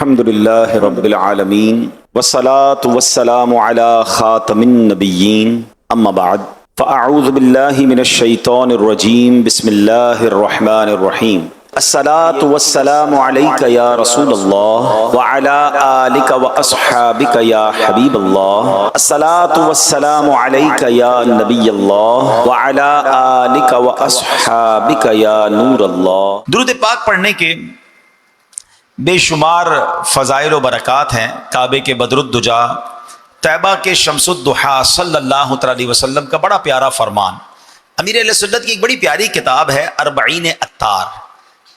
الحمد للہ رب العالمین والصلاة والسلام علی خاتم النبیین اما بعد فاعوذ باللہ من الشیطان الرجیم بسم اللہ الرحمن الرحیم الصلاة والسلام علیک یا رسول اللہ وعلی آلک واصحابک یا حبیب اللہ الصلاة والسلام علیک یا نبی اللہ وعلی آلک واصحابک یا نور اللہ۔ درود پاک پڑھنے کے بے شمار فضائل و برکات ہیں۔ کعبے کے بدر الدجا، طیبہ کے شمس الضحیٰ صلی اللہ علیہ وسلم کا بڑا پیارا فرمان۔ امیر اہل سنت کی ایک بڑی پیاری کتاب ہے اربعین اتار،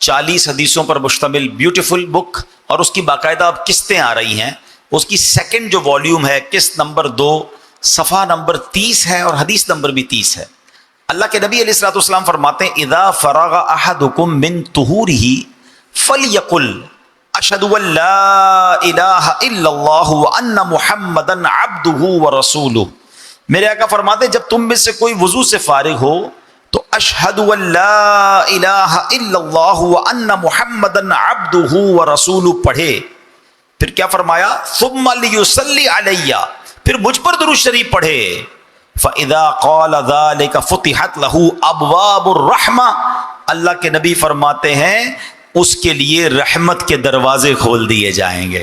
40 حدیثوں پر مشتمل بیوٹیفل بک، اور اس کی باقاعدہ اب قسطیں آ رہی ہیں۔ اس کی سیکنڈ جو والیوم ہے، قسط نمبر 2، صفحہ نمبر 30 ہے اور حدیث نمبر بھی 30 ہے۔ اللہ کے نبی علیہ الصلوۃ والسلام فرماتے ہیں اذا فرغ احدکم من طہورہ فلیقل اشہد ان لا الہ الا اللہ وان محمدا عبدہ ورسولہ۔ میرے آقا فرماتے ہیں جب تم میں سے کوئی وضو سے فارغ ہو تو اشہد ان لا الہ الا اللہ وان محمدا عبدہ ورسولہ پڑھے۔ پھر کیا فرمایا؟ ثم لیصلی علی، پھر مجھ پر درود شریف پڑھے۔ فاذا قال ذلك فتحت له ابواب الرحمہ، اللہ کے نبی فرماتے ہیں اس کے لیے رحمت کے دروازے کھول دیے جائیں گے۔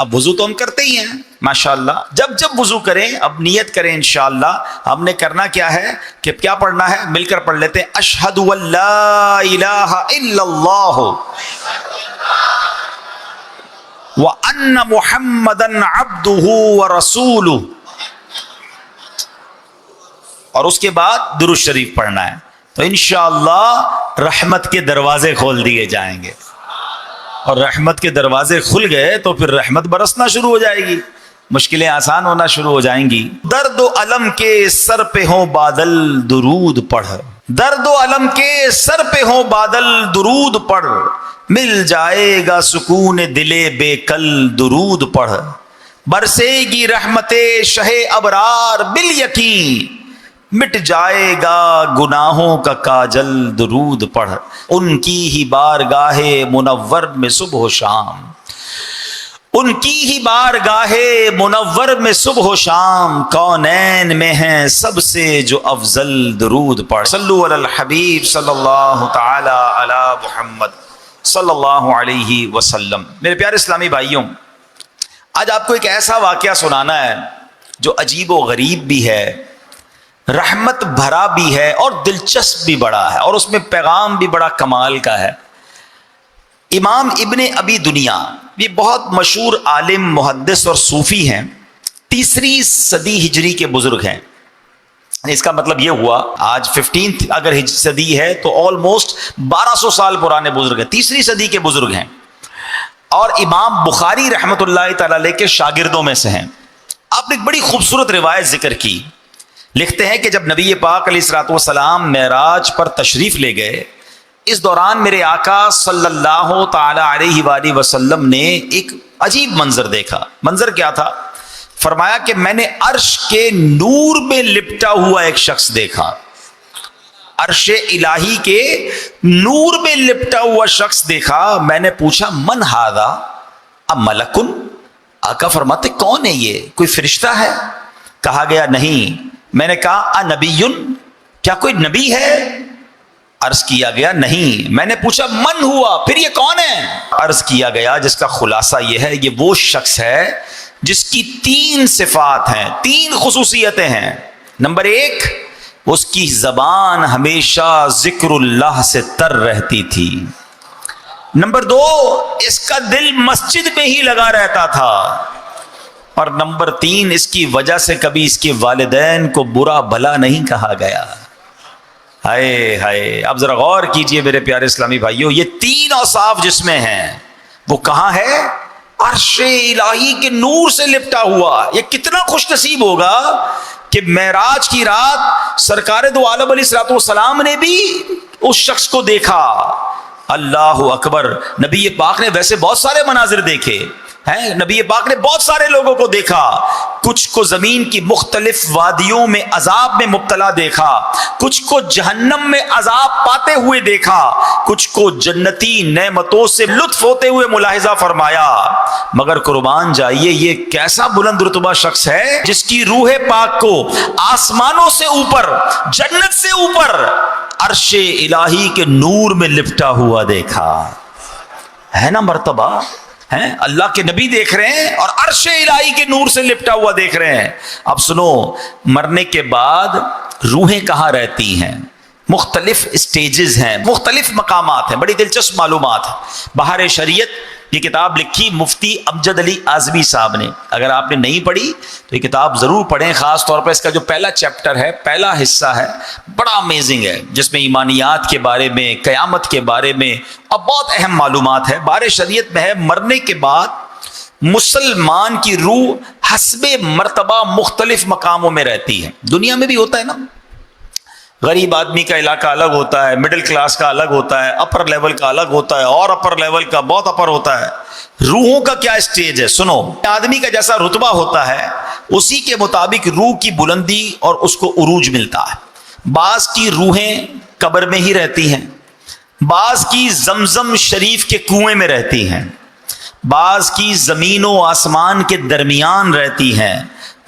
اب وضو تو ہم کرتے ہی ہیں ماشاءاللہ، جب جب وضو کریں اب نیت کریں انشاءاللہ۔ ہم نے کرنا کیا ہے کہ کیا پڑھنا ہے، مل کر پڑھ لیتے ہیں۔ اشہد ان لا الہ الا اللہ وان محمدا عبدہ ورسولہ، اور اس کے بعد درود شریف پڑھنا ہے، تو انشاءاللہ رحمت کے دروازے کھول دیے جائیں گے۔ اور رحمت کے دروازے کھل گئے تو پھر رحمت برسنا شروع ہو جائے گی، مشکلیں آسان ہونا شروع ہو جائیں گی۔ درد و الم کے سر پہ ہوں بادل درود پڑھ، درد و الم کے سر پہ ہوں بادل درود پڑھ، مل جائے گا سکون دل بے کل درود پڑھ، برسے گی رحمت شہ ابرار بالیقین، مٹ جائے گا گناہوں کا کاجل درود پڑھ، ان کی ہی بارگاہ منور میں صبح و شام، ان کی ہی بارگاہ منور میں صبح و شام، کونین میں ہیں سب سے جو افضل درود پڑھ۔ صلو علی الحبیب صلی اللہ تعالی علی محمد صلی اللہ علیہ وسلم۔ میرے پیارے اسلامی بھائیوں، آج آپ کو ایک ایسا واقعہ سنانا ہے جو عجیب و غریب بھی ہے، رحمت بھرا بھی ہے اور دلچسپ بھی بڑا ہے، اور اس میں پیغام بھی بڑا کمال کا ہے۔ امام ابن ابی دنیا، یہ بہت مشہور عالم، محدث اور صوفی ہیں، 3 صدی ہجری کے بزرگ ہیں۔ اس کا مطلب یہ ہوا آج 15 اگر صدی ہے تو آلموسٹ 1200 سال پرانے بزرگ ہیں، 3 صدی کے بزرگ ہیں، اور امام بخاری رحمۃ اللہ تعالی علیہ کے شاگردوں میں سے ہیں۔ آپ نے ایک بڑی خوبصورت روایت ذکر کی، لکھتے ہیں کہ جب نبی پاک علیہ الصلوۃ والسلام معراج پر تشریف لے گئے، اس دوران میرے آقا صلی اللہ تعالی علیہ وآلہ وسلم نے ایک عجیب منظر دیکھا۔ منظر کیا تھا؟ فرمایا کہ میں نے عرش کے نور میں لپٹا ہوا ایک شخص دیکھا، عرش الہی کے نور میں لپٹا ہوا شخص دیکھا۔ میں نے پوچھا من ھذا ام ملکن؟ آقا فرماتے کون ہے یہ، کوئی فرشتہ ہے؟ کہا گیا نہیں۔ میں نے کہا انبی، کیا کوئی نبی ہے؟ عرض کیا گیا نہیں۔ میں نے پوچھا من ہوا، پھر یہ کون ہے؟ عرض کیا گیا جس کا خلاصہ یہ ہے، یہ وہ شخص ہے جس کی 3 صفات ہیں، 3 خصوصیتیں ہیں۔ نمبر 1، اس کی زبان ہمیشہ ذکر اللہ سے تر رہتی تھی۔ نمبر 2، اس کا دل مسجد میں ہی لگا رہتا تھا۔ اور نمبر 3، اس کی وجہ سے کبھی اس کے والدین کو برا بھلا نہیں کہا گیا۔ ہائے ہائے، اب ذرا غور کیجئے میرے پیارے اسلامی بھائیوں، یہ 3 اوصاف جس میں ہیں وہ کہاں ہے؟ عرش الہی کے نور سے لپٹا ہوا۔ یہ کتنا خوش نصیب ہوگا کہ معراج کی رات سرکار دو عالم علیہ الصلوۃ والسلام نے بھی اس شخص کو دیکھا۔ اللہ اکبر۔ نبی پاک نے ویسے بہت سارے مناظر دیکھے، ہے نبی پاک نے بہت سارے لوگوں کو دیکھا، کچھ کو زمین کی مختلف وادیوں میں عذاب میں مبتلا دیکھا، کچھ کو جہنم میں عذاب پاتے ہوئے دیکھا، کچھ کو جنتی نعمتوں سے لطف ہوتے ہوئے ملاحظہ فرمایا، مگر قربان جائیے یہ کیسا بلند رتبہ شخص ہے جس کی روح پاک کو آسمانوں سے اوپر، جنت سے اوپر عرش الہی کے نور میں لپٹا ہوا دیکھا ہے نا مرتبہ ہیں؟ اللہ کے نبی دیکھ رہے ہیں اور عرش الہی کے نور سے لپٹا ہوا دیکھ رہے ہیں۔ اب سنو، مرنے کے بعد روحیں کہاں رہتی ہیں؟ مختلف اسٹیجز ہیں، مختلف مقامات ہیں، بڑی دلچسپ معلومات ہیں۔ بہار شریعت یہ کتاب لکھی مفتی امجد علی اعظمی صاحب نے، اگر آپ نے نہیں پڑھی تو یہ کتاب ضرور پڑھیں، خاص طور پر اس کا جو پہلا چیپٹر ہے، پہلا حصہ ہے، بڑا امیزنگ ہے، جس میں ایمانیات کے بارے میں، قیامت کے بارے میں اور بہت اہم معلومات ہے۔ بہار شریعت میں ہے مرنے کے بعد مسلمان کی روح حسب مرتبہ مختلف مقاموں میں رہتی ہے۔ دنیا میں بھی ہوتا ہے نا، غریب آدمی کا علاقہ الگ ہوتا ہے، مڈل کلاس کا الگ ہوتا ہے، اپر لیول کا الگ ہوتا ہے، اور اپر لیول کا بہت اپر ہوتا ہے۔ روحوں کا کیا اسٹیج ہے؟ سنو، آدمی کا جیسا رتبہ ہوتا ہے اسی کے مطابق روح کی بلندی اور اس کو عروج ملتا ہے۔ بعض کی روحیں قبر میں ہی رہتی ہیں، بعض کی زمزم شریف کے کنویں میں رہتی ہیں، بعض کی زمین و آسمان کے درمیان رہتی ہیں،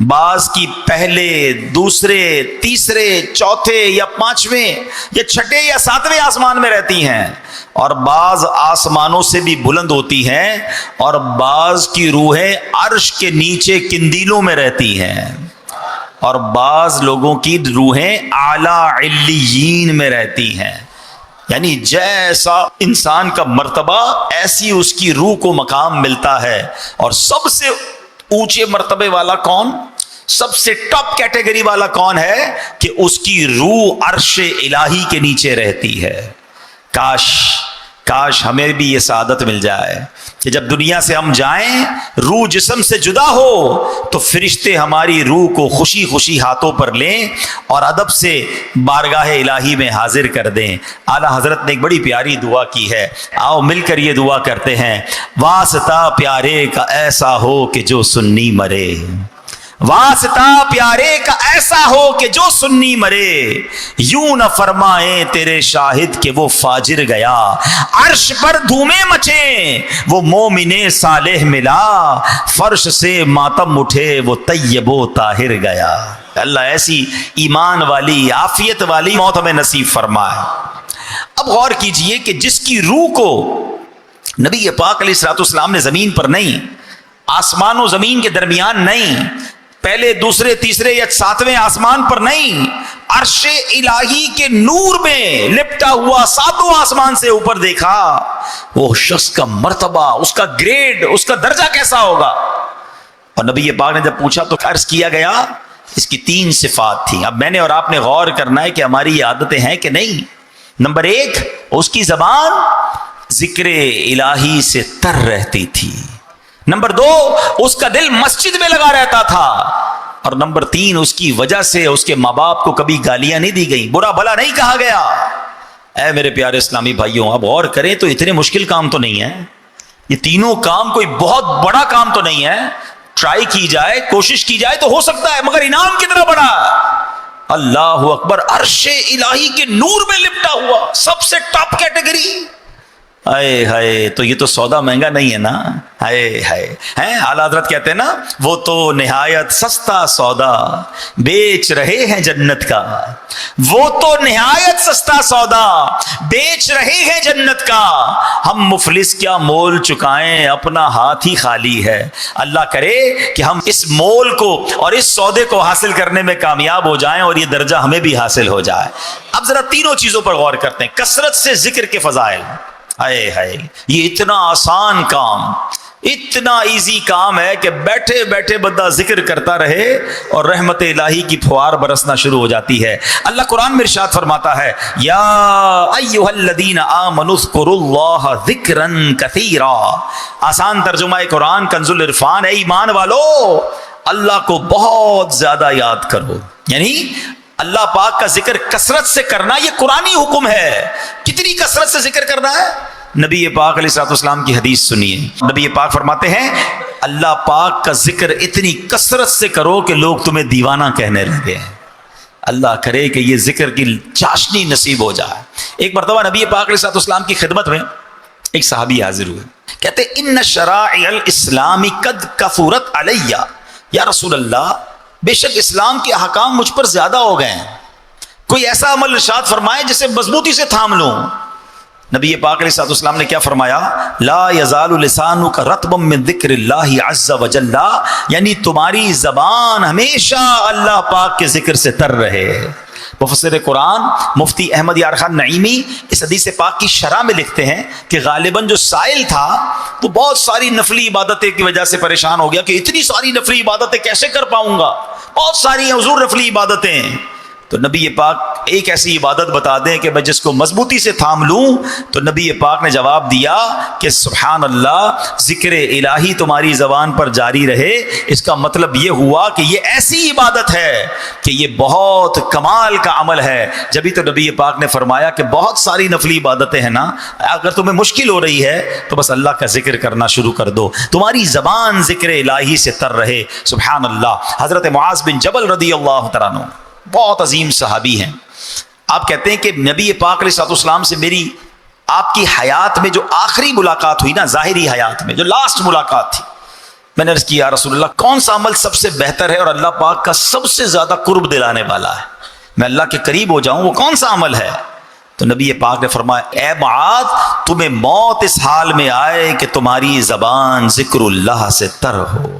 بعض کی پہلے، دوسرے، تیسرے، چوتھے یا پانچویں یا چھٹے یا ساتویں آسمان میں رہتی ہیں، اور بعض آسمانوں سے بھی بلند ہوتی ہیں، اور بعض کی روحیں عرش کے نیچے کندیلوں میں رہتی ہیں، اور بعض لوگوں کی روحیں اعلیٰ علیین میں رہتی ہیں۔ یعنی جیسا انسان کا مرتبہ ایسی اس کی روح کو مقام ملتا ہے۔ اور سب سے اونچے مرتبے والا کون، سب سے ٹاپ کیٹیگری والا کون ہے کہ اس کی روح عرش الہی کے نیچے رہتی ہے۔ کاش ہمیں بھی یہ سعادت مل جائے کہ جب دنیا سے ہم جائیں، روح جسم سے جدا ہو تو فرشتے ہماری روح کو خوشی خوشی ہاتھوں پر لیں اور ادب سے بارگاہ الہی میں حاضر کر دیں۔ اعلیٰ حضرت نے ایک بڑی پیاری دعا کی ہے، آؤ مل کر یہ دعا کرتے ہیں۔ واسطہ پیارے کا ایسا ہو کہ جو سنی مرے، واسطہ پیارے کا ایسا ہو کہ جو سنی مرے، یوں نہ فرمائے تیرے شاہد کہ وہ فاجر گیا، عرش پر دھومیں مچیں وہ مومن صالح ملا، فرش سے ماتم اٹھے وہ طیب و طاہر گیا۔ اللہ ایسی ایمان والی، عافیت والی موت ہمیں نصیب فرمائے۔ اب غور کیجئے کہ جس کی روح کو نبی پاک علیہ الصلوۃ والسلام نے زمین پر نہیں، آسمان و زمین کے درمیان نہیں، پہلے، دوسرے، تیسرے یا ساتویں آسمان پر نہیں، عرش الہی کے نور میں لپٹا ہوا ساتوں آسمان سے اوپر دیکھا، وہ شخص کا مرتبہ، اس کا گریڈ، اس کا درجہ کیسا ہوگا؟ اور نبی پاک نے جب پوچھا تو عرض کیا گیا اس کی 3 صفات تھیں۔ اب میں نے اور آپ نے غور کرنا ہے کہ ہماری عادتیں ہیں کہ نہیں۔ نمبر 1، اس کی زبان ذکر الہی سے تر رہتی تھی۔ نمبر 2، اس کا دل مسجد میں لگا رہتا تھا۔ اور نمبر 3، اس کی وجہ سے اس کے ماں باپ کو کبھی گالیاں نہیں دی گئی، برا بھلا نہیں کہا گیا۔ اے میرے پیارے اسلامی بھائیوں، اب غور کریں تو اتنے مشکل کام تو نہیں ہے، یہ تینوں کام کوئی بہت بڑا کام تو نہیں ہے، ٹرائی کی جائے، کوشش کی جائے تو ہو سکتا ہے، مگر انعام کتنا بڑا۔ اللہ اکبر، عرش الہی کے نور میں لپٹا ہوا، سب سے ٹاپ کیٹیگری۔ ہائے ہائے، تو یہ تو سودا مہنگا نہیں ہے نا، ہائے ہائے، ہیں اعلیٰ حضرت کہتے ہیں نا، وہ تو نہایت سستا سودا بیچ رہے ہیں جنت کا، وہ تو نہایت سستا سودا بیچ رہے ہیں جنت کا، ہم مفلس کیا مول چکائیں اپنا ہاتھ ہی خالی ہے۔ اللہ کرے کہ ہم اس مول کو اور اس سودے کو حاصل کرنے میں کامیاب ہو جائیں اور یہ درجہ ہمیں بھی حاصل ہو جائے۔ اب ذرا تینوں چیزوں پر غور کرتے ہیں۔ کثرت سے ذکر کے فضائل، ہائے ہائے، یہ اتنا آسان کام، اتنا ایزی کام ہے کہ بیٹھے بیٹھے بندہ ذکر کرتا رہے اور رحمت الہی کی پھوار برسنا شروع ہو جاتی ہے۔ اللہ قرآن میں ارشاد فرماتا ہے، یا ایھا الذین آمنوا اذکروا اللہ ذکرا کثیرا۔ آسان ترجمہ قرآن کنز العرفان، اے ایمان والو اللہ کو بہت زیادہ یاد کرو، یعنی اللہ پاک کا ذکر کثرت سے کرنا یہ قرآنی حکم ہے۔ کتنی کثرت سے ذکر کرنا ہے؟ نبی پاک علیہ الصلوۃ والسلام کی حدیث سنیے، نبی پاک فرماتے ہیں اللہ پاک کا ذکر اتنی کثرت سے کرو کہ لوگ تمہیں دیوانہ کہنے لگے ہیں. اللہ کرے کہ یہ ذکر کی چاشنی نصیب ہو جائے. ایک مرتبہ نبی پاک علیہ السلام کی خدمت میں ایک صحابی حاضر ہوئے, کہتے ان شرائع الاسلام قد کثرت علی, یا رسول اللہ بے شک اسلام کے احکام مجھ پر زیادہ ہو گئے ہیں, کوئی ایسا عمل ارشاد فرمائے جسے مضبوطی سے تھام لوں. نبی پاک علیہ السلام نے کیا فرمایا, لا یزال لسانک رطبا من ذکر اللہ عز وجل, یعنی تمہاری زبان ہمیشہ اللہ پاک کے ذکر سے تر رہے. مفسر قرآن مفتی احمد یار خان نعیمی اس حدیث پاک کی شرح میں لکھتے ہیں کہ غالباً جو سائل تھا تو بہت ساری نفلی عبادتیں کی وجہ سے پریشان ہو گیا کہ اتنی ساری نفلی عبادتیں کیسے کر پاؤں گا, بہت ساری ہیں حضور نفلی عبادتیں. تو نبی پاک ایک ایسی عبادت بتا دیں کہ میں جس کو مضبوطی سے تھام لوں. تو نبی پاک نے جواب دیا کہ سبحان اللہ, ذکر الہی تمہاری زبان پر جاری رہے, اس کا مطلب یہ ہوا کہ یہ ایسی عبادت ہے کہ یہ بہت کمال کا عمل ہے. جبھی تو نبی پاک نے فرمایا کہ بہت ساری نفلی عبادتیں ہیں نا, اگر تمہیں مشکل ہو رہی ہے تو بس اللہ کا ذکر کرنا شروع کر دو, تمہاری زبان ذکر الہی سے تر رہے. سبحان اللہ. حضرت معاذ بن جبل رضی اللہ تعالیٰ عنہ بہت عظیم صحابی ہیں. آپ کہتے ہیں کہ نبی پاک علیہ السلام سے میری آپ کی حیات میں جو آخری ملاقات ہوئی نا, ظاہری حیات میں جو لاسٹ ملاقات تھی, میں نے عرض کیا یا رسول اللہ کون سا عمل سب سے بہتر ہے اور اللہ پاک کا سب سے زیادہ قرب دلانے والا ہے, میں اللہ کے قریب ہو جاؤں, وہ کون سا عمل ہے؟ تو نبی پاک نے فرمایا اے معاذ تمہیں موت اس حال میں آئے کہ تمہاری زبان ذکر اللہ سے تر ہو,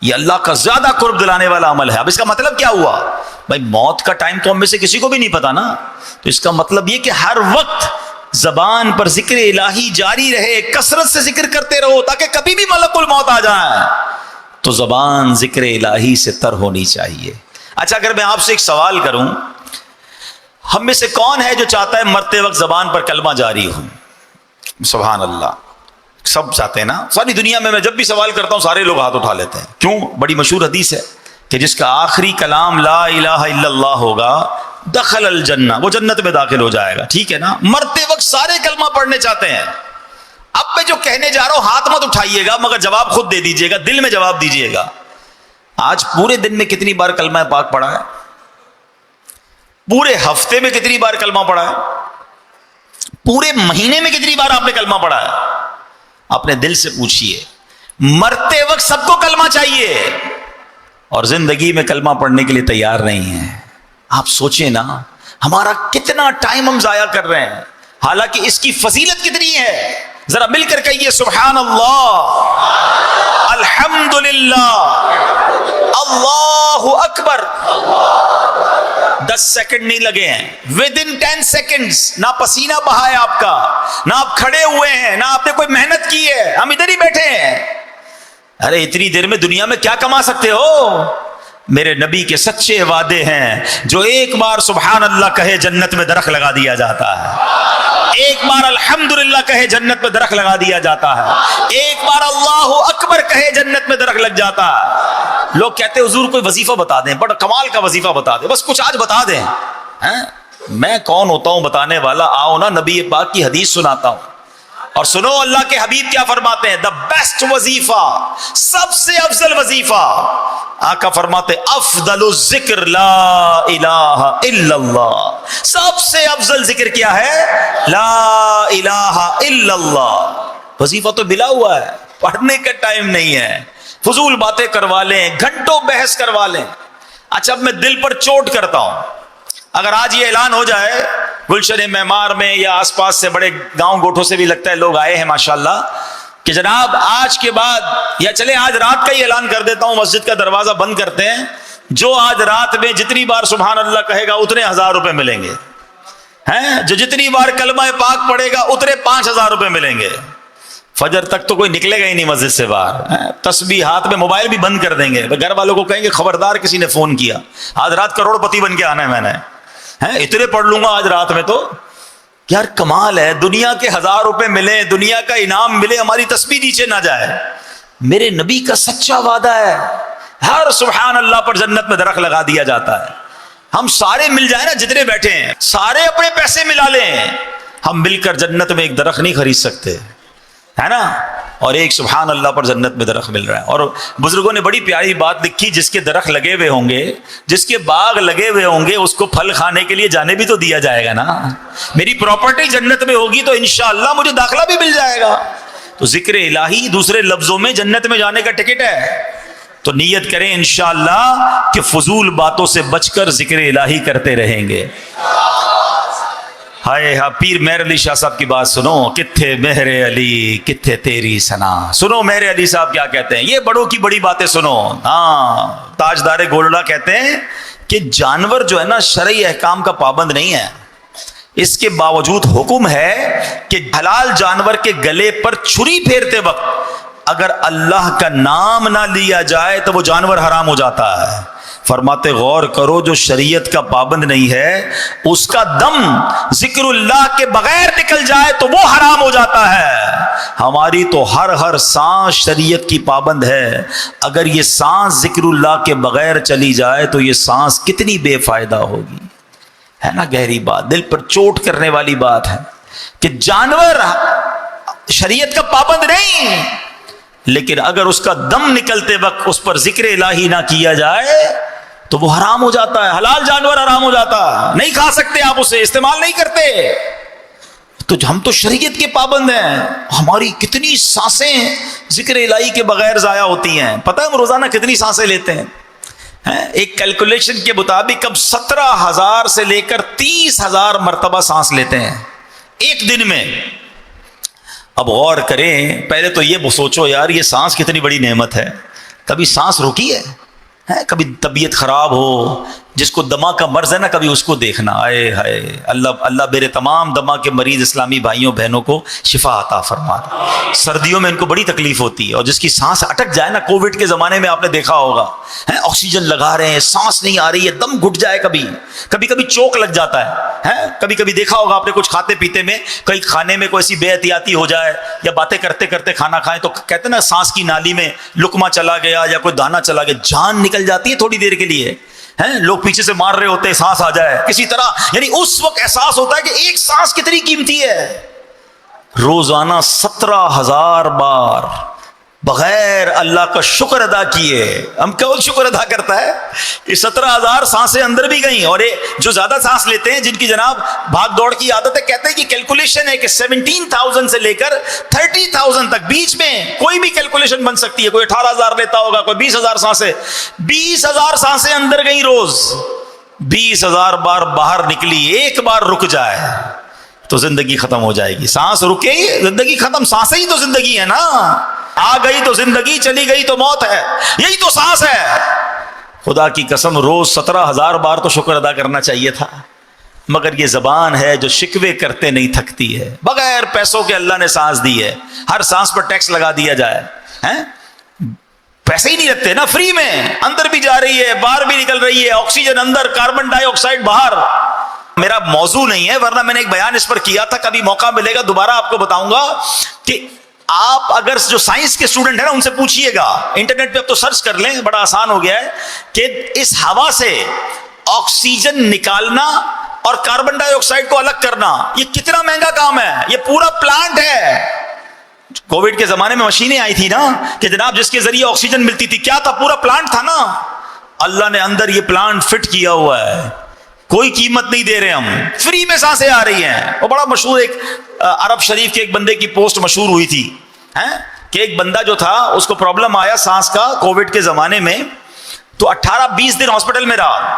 یہ اللہ کا زیادہ قرب دلانے والا عمل ہے. اب اس کا مطلب کیا ہوا بھائی, موت کا ٹائم تو ہم میں سے کسی کو بھی نہیں پتا نا, تو اس کا مطلب یہ کہ ہر وقت زبان پر ذکر الہی جاری رہے, کثرت سے ذکر کرتے رہو تاکہ کبھی بھی ملک الموت آ جائے تو زبان ذکر الہی سے تر ہونی چاہیے. اچھا اگر میں آپ سے ایک سوال کروں, ہم میں سے کون ہے جو چاہتا ہے مرتے وقت زبان پر کلمہ جاری ہو؟ سبحان اللہ, سب چاہتے ہیں نا. ساری دنیا میں جب بھی سوال کرتا ہوں سارے لوگ ہاتھ اٹھا لیتے ہیں. کیوں؟ بڑی مشہور حدیث ہے کہ جس کا آخری کلام لا الہ الا اللہ ہوگا دخل الجنہ, وہ جنت میں داخل ہو جائے گا. ٹھیک ہے نا, مرتے وقت سارے کلمہ پڑھنے چاہتے ہیں. اب میں جو کہنے جا رہا ہوں ہاتھ مت اٹھائیے گا, مگر جواب خود دے دیجیے گا, دل میں جواب دیجیے گا. آج پورے دن میں کتنی بار کلمہ پاک پڑھا ہے؟ پورے ہفتے میں کتنی بار کلمہ پڑھا ہے؟ پورے مہینے میں کتنی بار آپ نے کلمہ پڑھا ہے؟ اپنے دل سے پوچھئے. مرتے وقت سب کو کلمہ چاہیے اور زندگی میں کلمہ پڑھنے کے لیے تیار نہیں ہے. آپ سوچیں نا ہمارا کتنا ٹائم ہم ضائع کر رہے ہیں, حالانکہ اس کی فضیلت کتنی ہے. ذرا مل کر کہیے سبحان اللہ, الحمدللہ, اللہ اکبر. 10 سیکنڈ نہیں لگے ہیں, ودن 10 سیکنڈز. نہ پسینہ بہا ہے آپ کا, نہ آپ کھڑے ہوئے ہیں, نہ آپ نے کوئی محنت کی ہے, ہم ادھر ہی بیٹھے ہیں. ارے اتنی دیر میں دنیا میں کیا کما سکتے ہو؟ میرے نبی کے سچے وعدے ہیں, جو ایک بار سبحان اللہ کہے جنت میں درخت لگا دیا جاتا ہے, ایک بار الحمدللہ کہے جنت میں درخت لگا دیا جاتا ہے, ایک بار اللہ اکبر کہے جنت میں درخت لگ جاتا ہے. لوگ کہتے ہیں حضور کوئی وظیفہ بتا دیں, بڑا کمال کا وظیفہ بتا دیں, بس کچھ آج بتا دیں. میں کون ہوتا ہوں بتانے والا؟ آؤ نا نبی پاک کی حدیث سناتا ہوں, اور سنو اللہ کے حبیب کیا فرماتے ہیں. دا بیسٹ وظیفہ, سب سے افضل وظیفہ, آقا فرماتے افضل الذکر لا الہ الا اللہ. سب سے افضل ذکر کیا ہے؟ لا الہ الا اللہ. وظیفہ تو ملا ہوا ہے, پڑھنے کا ٹائم نہیں ہے, فضول باتیں کروا لیں, گھنٹوں بحث کروا لیں. اچھا اب میں دل پر چوٹ کرتا ہوں, اگر آج یہ اعلان ہو جائے گلشن معمار میں یا آس پاس سے بڑے گاؤں گوٹھوں سے بھی لگتا ہے لوگ آئے ہیں ماشاءاللہ, کہ جناب آج کے بعد, یا چلے آج رات کا ہی اعلان کر دیتا ہوں, مسجد کا دروازہ بند کرتے ہیں, جو آج رات میں جتنی بار سبحان اللہ کہے گا اتنے 1000 روپے ملیں گے, ہیں جو جتنی بار کلمہ پاک پڑھے گا اتنے 5000 روپے ملیں گے. فجر تک تو کوئی نکلے گا ہی نہیں مسجد سے باہر. تسبیح ہاتھ میں, موبائل بھی بند کر دیں گے, گھر والوں کو کہیں گے خبردار کسی نے فون کیا, آج رات کروڑ پتی بن کے آنا ہے میں نے, اتنے پڑھ لوں گا آج رات میں. تو یار کمال ہے, دنیا کے 1000 روپے ملے, دنیا کا انعام ملے, ہماری تسبیح نیچے نہ جائے. میرے نبی کا سچا وعدہ ہے, ہر سبحان اللہ پر جنت میں درخت لگا دیا جاتا ہے. ہم سارے مل جائیں نا, جتنے بیٹھے ہیں سارے اپنے پیسے ملا لیں, ہم مل کر جنت میں ایک درخت نہیں خرید سکتے, ہے نا. اور ایک سبحان اللہ پر جنت میں درخت مل رہا ہے. اور بزرگوں نے بڑی پیاری بات لکھی, جس کے درخت لگے ہوئے ہوں گے, جس کے باغ لگے ہوئے ہوں گے, اس کو پھل کھانے کے لیے جانے بھی تو دیا جائے گا نا. میری پراپرٹی جنت میں ہوگی تو انشاءاللہ مجھے داخلہ بھی مل جائے گا. تو ذکر الہی دوسرے لفظوں میں جنت میں جانے کا ٹکٹ ہے. تو نیت کریں انشاءاللہ کہ فضول باتوں سے بچ کر ذکر الہی کرتے رہیں گے. ہائے ہاں پیر مہر علی شاہ صاحب کی بات سنو, کتھے مہر علی کتھے تیری سنا. سنو مہر علی صاحب کیا کہتے ہیں, یہ بڑوں کی بڑی باتیں سنو. ہاں تاجدار گولڈا کہتے ہیں کہ جانور جو ہے نا شرعی احکام کا پابند نہیں ہے, اس کے باوجود حکم ہے کہ حلال جانور کے گلے پر چھری پھیرتے وقت اگر اللہ کا نام نہ لیا جائے تو وہ جانور حرام ہو جاتا ہے. فرماتے غور کرو, جو شریعت کا پابند نہیں ہے اس کا دم ذکر اللہ کے بغیر نکل جائے تو وہ حرام ہو جاتا ہے. ہماری تو ہر سانس شریعت کی پابند ہے. اگر یہ سانس ذکر اللہ کے بغیر چلی جائے تو یہ سانس کتنی بے فائدہ ہوگی. ہے نا گہری بات, دل پر چوٹ کرنے والی بات ہے کہ جانور شریعت کا پابند نہیں, لیکن اگر اس کا دم نکلتے وقت اس پر ذکر الہی نہ کیا جائے تو وہ حرام ہو جاتا ہے. حلال جانور حرام ہو جاتا ہے, نہیں کھا سکتے آپ اسے, استعمال نہیں کرتے. تو ہم تو شریعت کے پابند ہیں, ہماری کتنی سانسیں ذکر الہی کے بغیر ضائع ہوتی ہیں. پتہ ہے ہم روزانہ کتنی سانسیں لیتے ہیں؟ ایک کیلکولیشن کے مطابق اب 17,000 سے لے کر 30,000 مرتبہ سانس لیتے ہیں ایک دن میں. اب غور کریں, پہلے تو یہ سوچو یار یہ سانس کتنی بڑی نعمت ہے. کبھی سانس روکی ہے؟ کبھی طبیعت خراب ہو, جس کو دما کا مرض ہے نا, کبھی اس کو دیکھنا. آئے ہائے اللہ میرے تمام دما کے مریض اسلامی بھائیوں بہنوں کو شفا عطا فرما. سردیوں میں ان کو بڑی تکلیف ہوتی ہے, اور جس کی سانس اٹک جائے نا, کووڈ کے زمانے میں آپ نے دیکھا ہوگا, آکسیجن لگا رہے ہیں, سانس نہیں آ رہی ہے, دم گھٹ جائے, کبھی چوک لگ جاتا ہے. کبھی دیکھا ہوگا آپ نے کچھ کھاتے پیتے میں, کئی کھانے میں کوئی ایسی بے احتیاطی ہو جائے یا باتیں کرتے کرتے کھانا کھائیں تو کہتے ہیں نا سانس کی نالی میں لقمہ چلا گیا یا کوئی دانہ چلا گیا, جان نکل جاتی ہے تھوڑی دیر کے لیے. لوگ پیچھے سے مار رہے ہوتے ہیں, سانس آ جائے کسی طرح, یعنی اس وقت احساس ہوتا ہے کہ ایک سانس کتنی قیمتی ہے. روزانہ 17,000 بار بغیر اللہ کا شکر ادا کیے. ہم کون شکر ادا کرتا ہے کہ 17,000 سانسیں اندر بھی گئیں. اور جو زیادہ سانس لیتے ہیں, جن کی جناب بھاگ دوڑ کی عادت ہے, کہتے ہیں کہ کیلکولیشن ہے کہ 17,000 سے لے کر 30,000 تک بیچ میں کوئی بھی کیلکولیشن بن سکتی ہے. کوئی 18,000 لیتا ہوگا, کوئی 20,000 سانسیں. 20,000 سانسیں اندر گئیں روز. 20,000 بار باہر نکلی, ایک بار رک جائے تو زندگی ختم ہو جائے گی. سانس رکے زندگی ختم. سانسیں ہی تو زندگی ہے نا. آ گئی تو زندگی, چلی گئی تو موت ہے, یہی تو سانس ہے. خدا کی قسم روز 17,000 بار تو شکر ادا کرنا چاہیے تھا, مگر یہ زبان ہے جو شکوے کرتے نہیں تھکتی ہے. بغیر پیسوں کے اللہ نے سانس دی ہے, ہر سانس پر ٹیکس لگا دیا جائے. پیسے ہی نہیں لگتے نا, فری میں, اندر بھی جا رہی ہے, باہر بھی نکل رہی ہے, آکسیجن اندر, کاربن ڈائی آکسائڈ باہر. میرا موضوع نہیں ہے, ورنہ میں نے ایک بیان اس پر کیا تھا, کبھی موقع ملے گا دوبارہ آپ کو بتاؤں گا. کہ آپ اگر جو سائنس کے اسٹوڈنٹ ہیں نا, ان سے پوچھئے گا, انٹرنیٹ پہ اب تو سرچ کر لیں, بڑا آسان ہو گیا ہے, کہ اس ہوا سے آکسیجن نکالنا اور کاربن ڈائی آکسائڈ کو الگ کرنا یہ کتنا مہنگا کام ہے. یہ پورا پلانٹ ہے. کووڈ کے زمانے میں مشینیں آئی تھی نا, کہ جناب جس کے ذریعے آکسیجن ملتی تھی, کیا تھا؟ پورا پلانٹ تھا نا. اللہ نے اندر یہ پلانٹ فٹ کیا ہوا ہے, کوئی قیمت نہیں دے رہے ہم, فری میں سانسیں آ رہی ہیں. اور بڑا مشہور ایک عرب شریف کے ایک بندے کی پوسٹ مشہور ہوئی تھی, کہ ایک بندہ جو تھا اس کو پرابلم آیا سانس کا کووڈ کے زمانے میں, تو 18-20 دن ہاسپٹل میں رہا.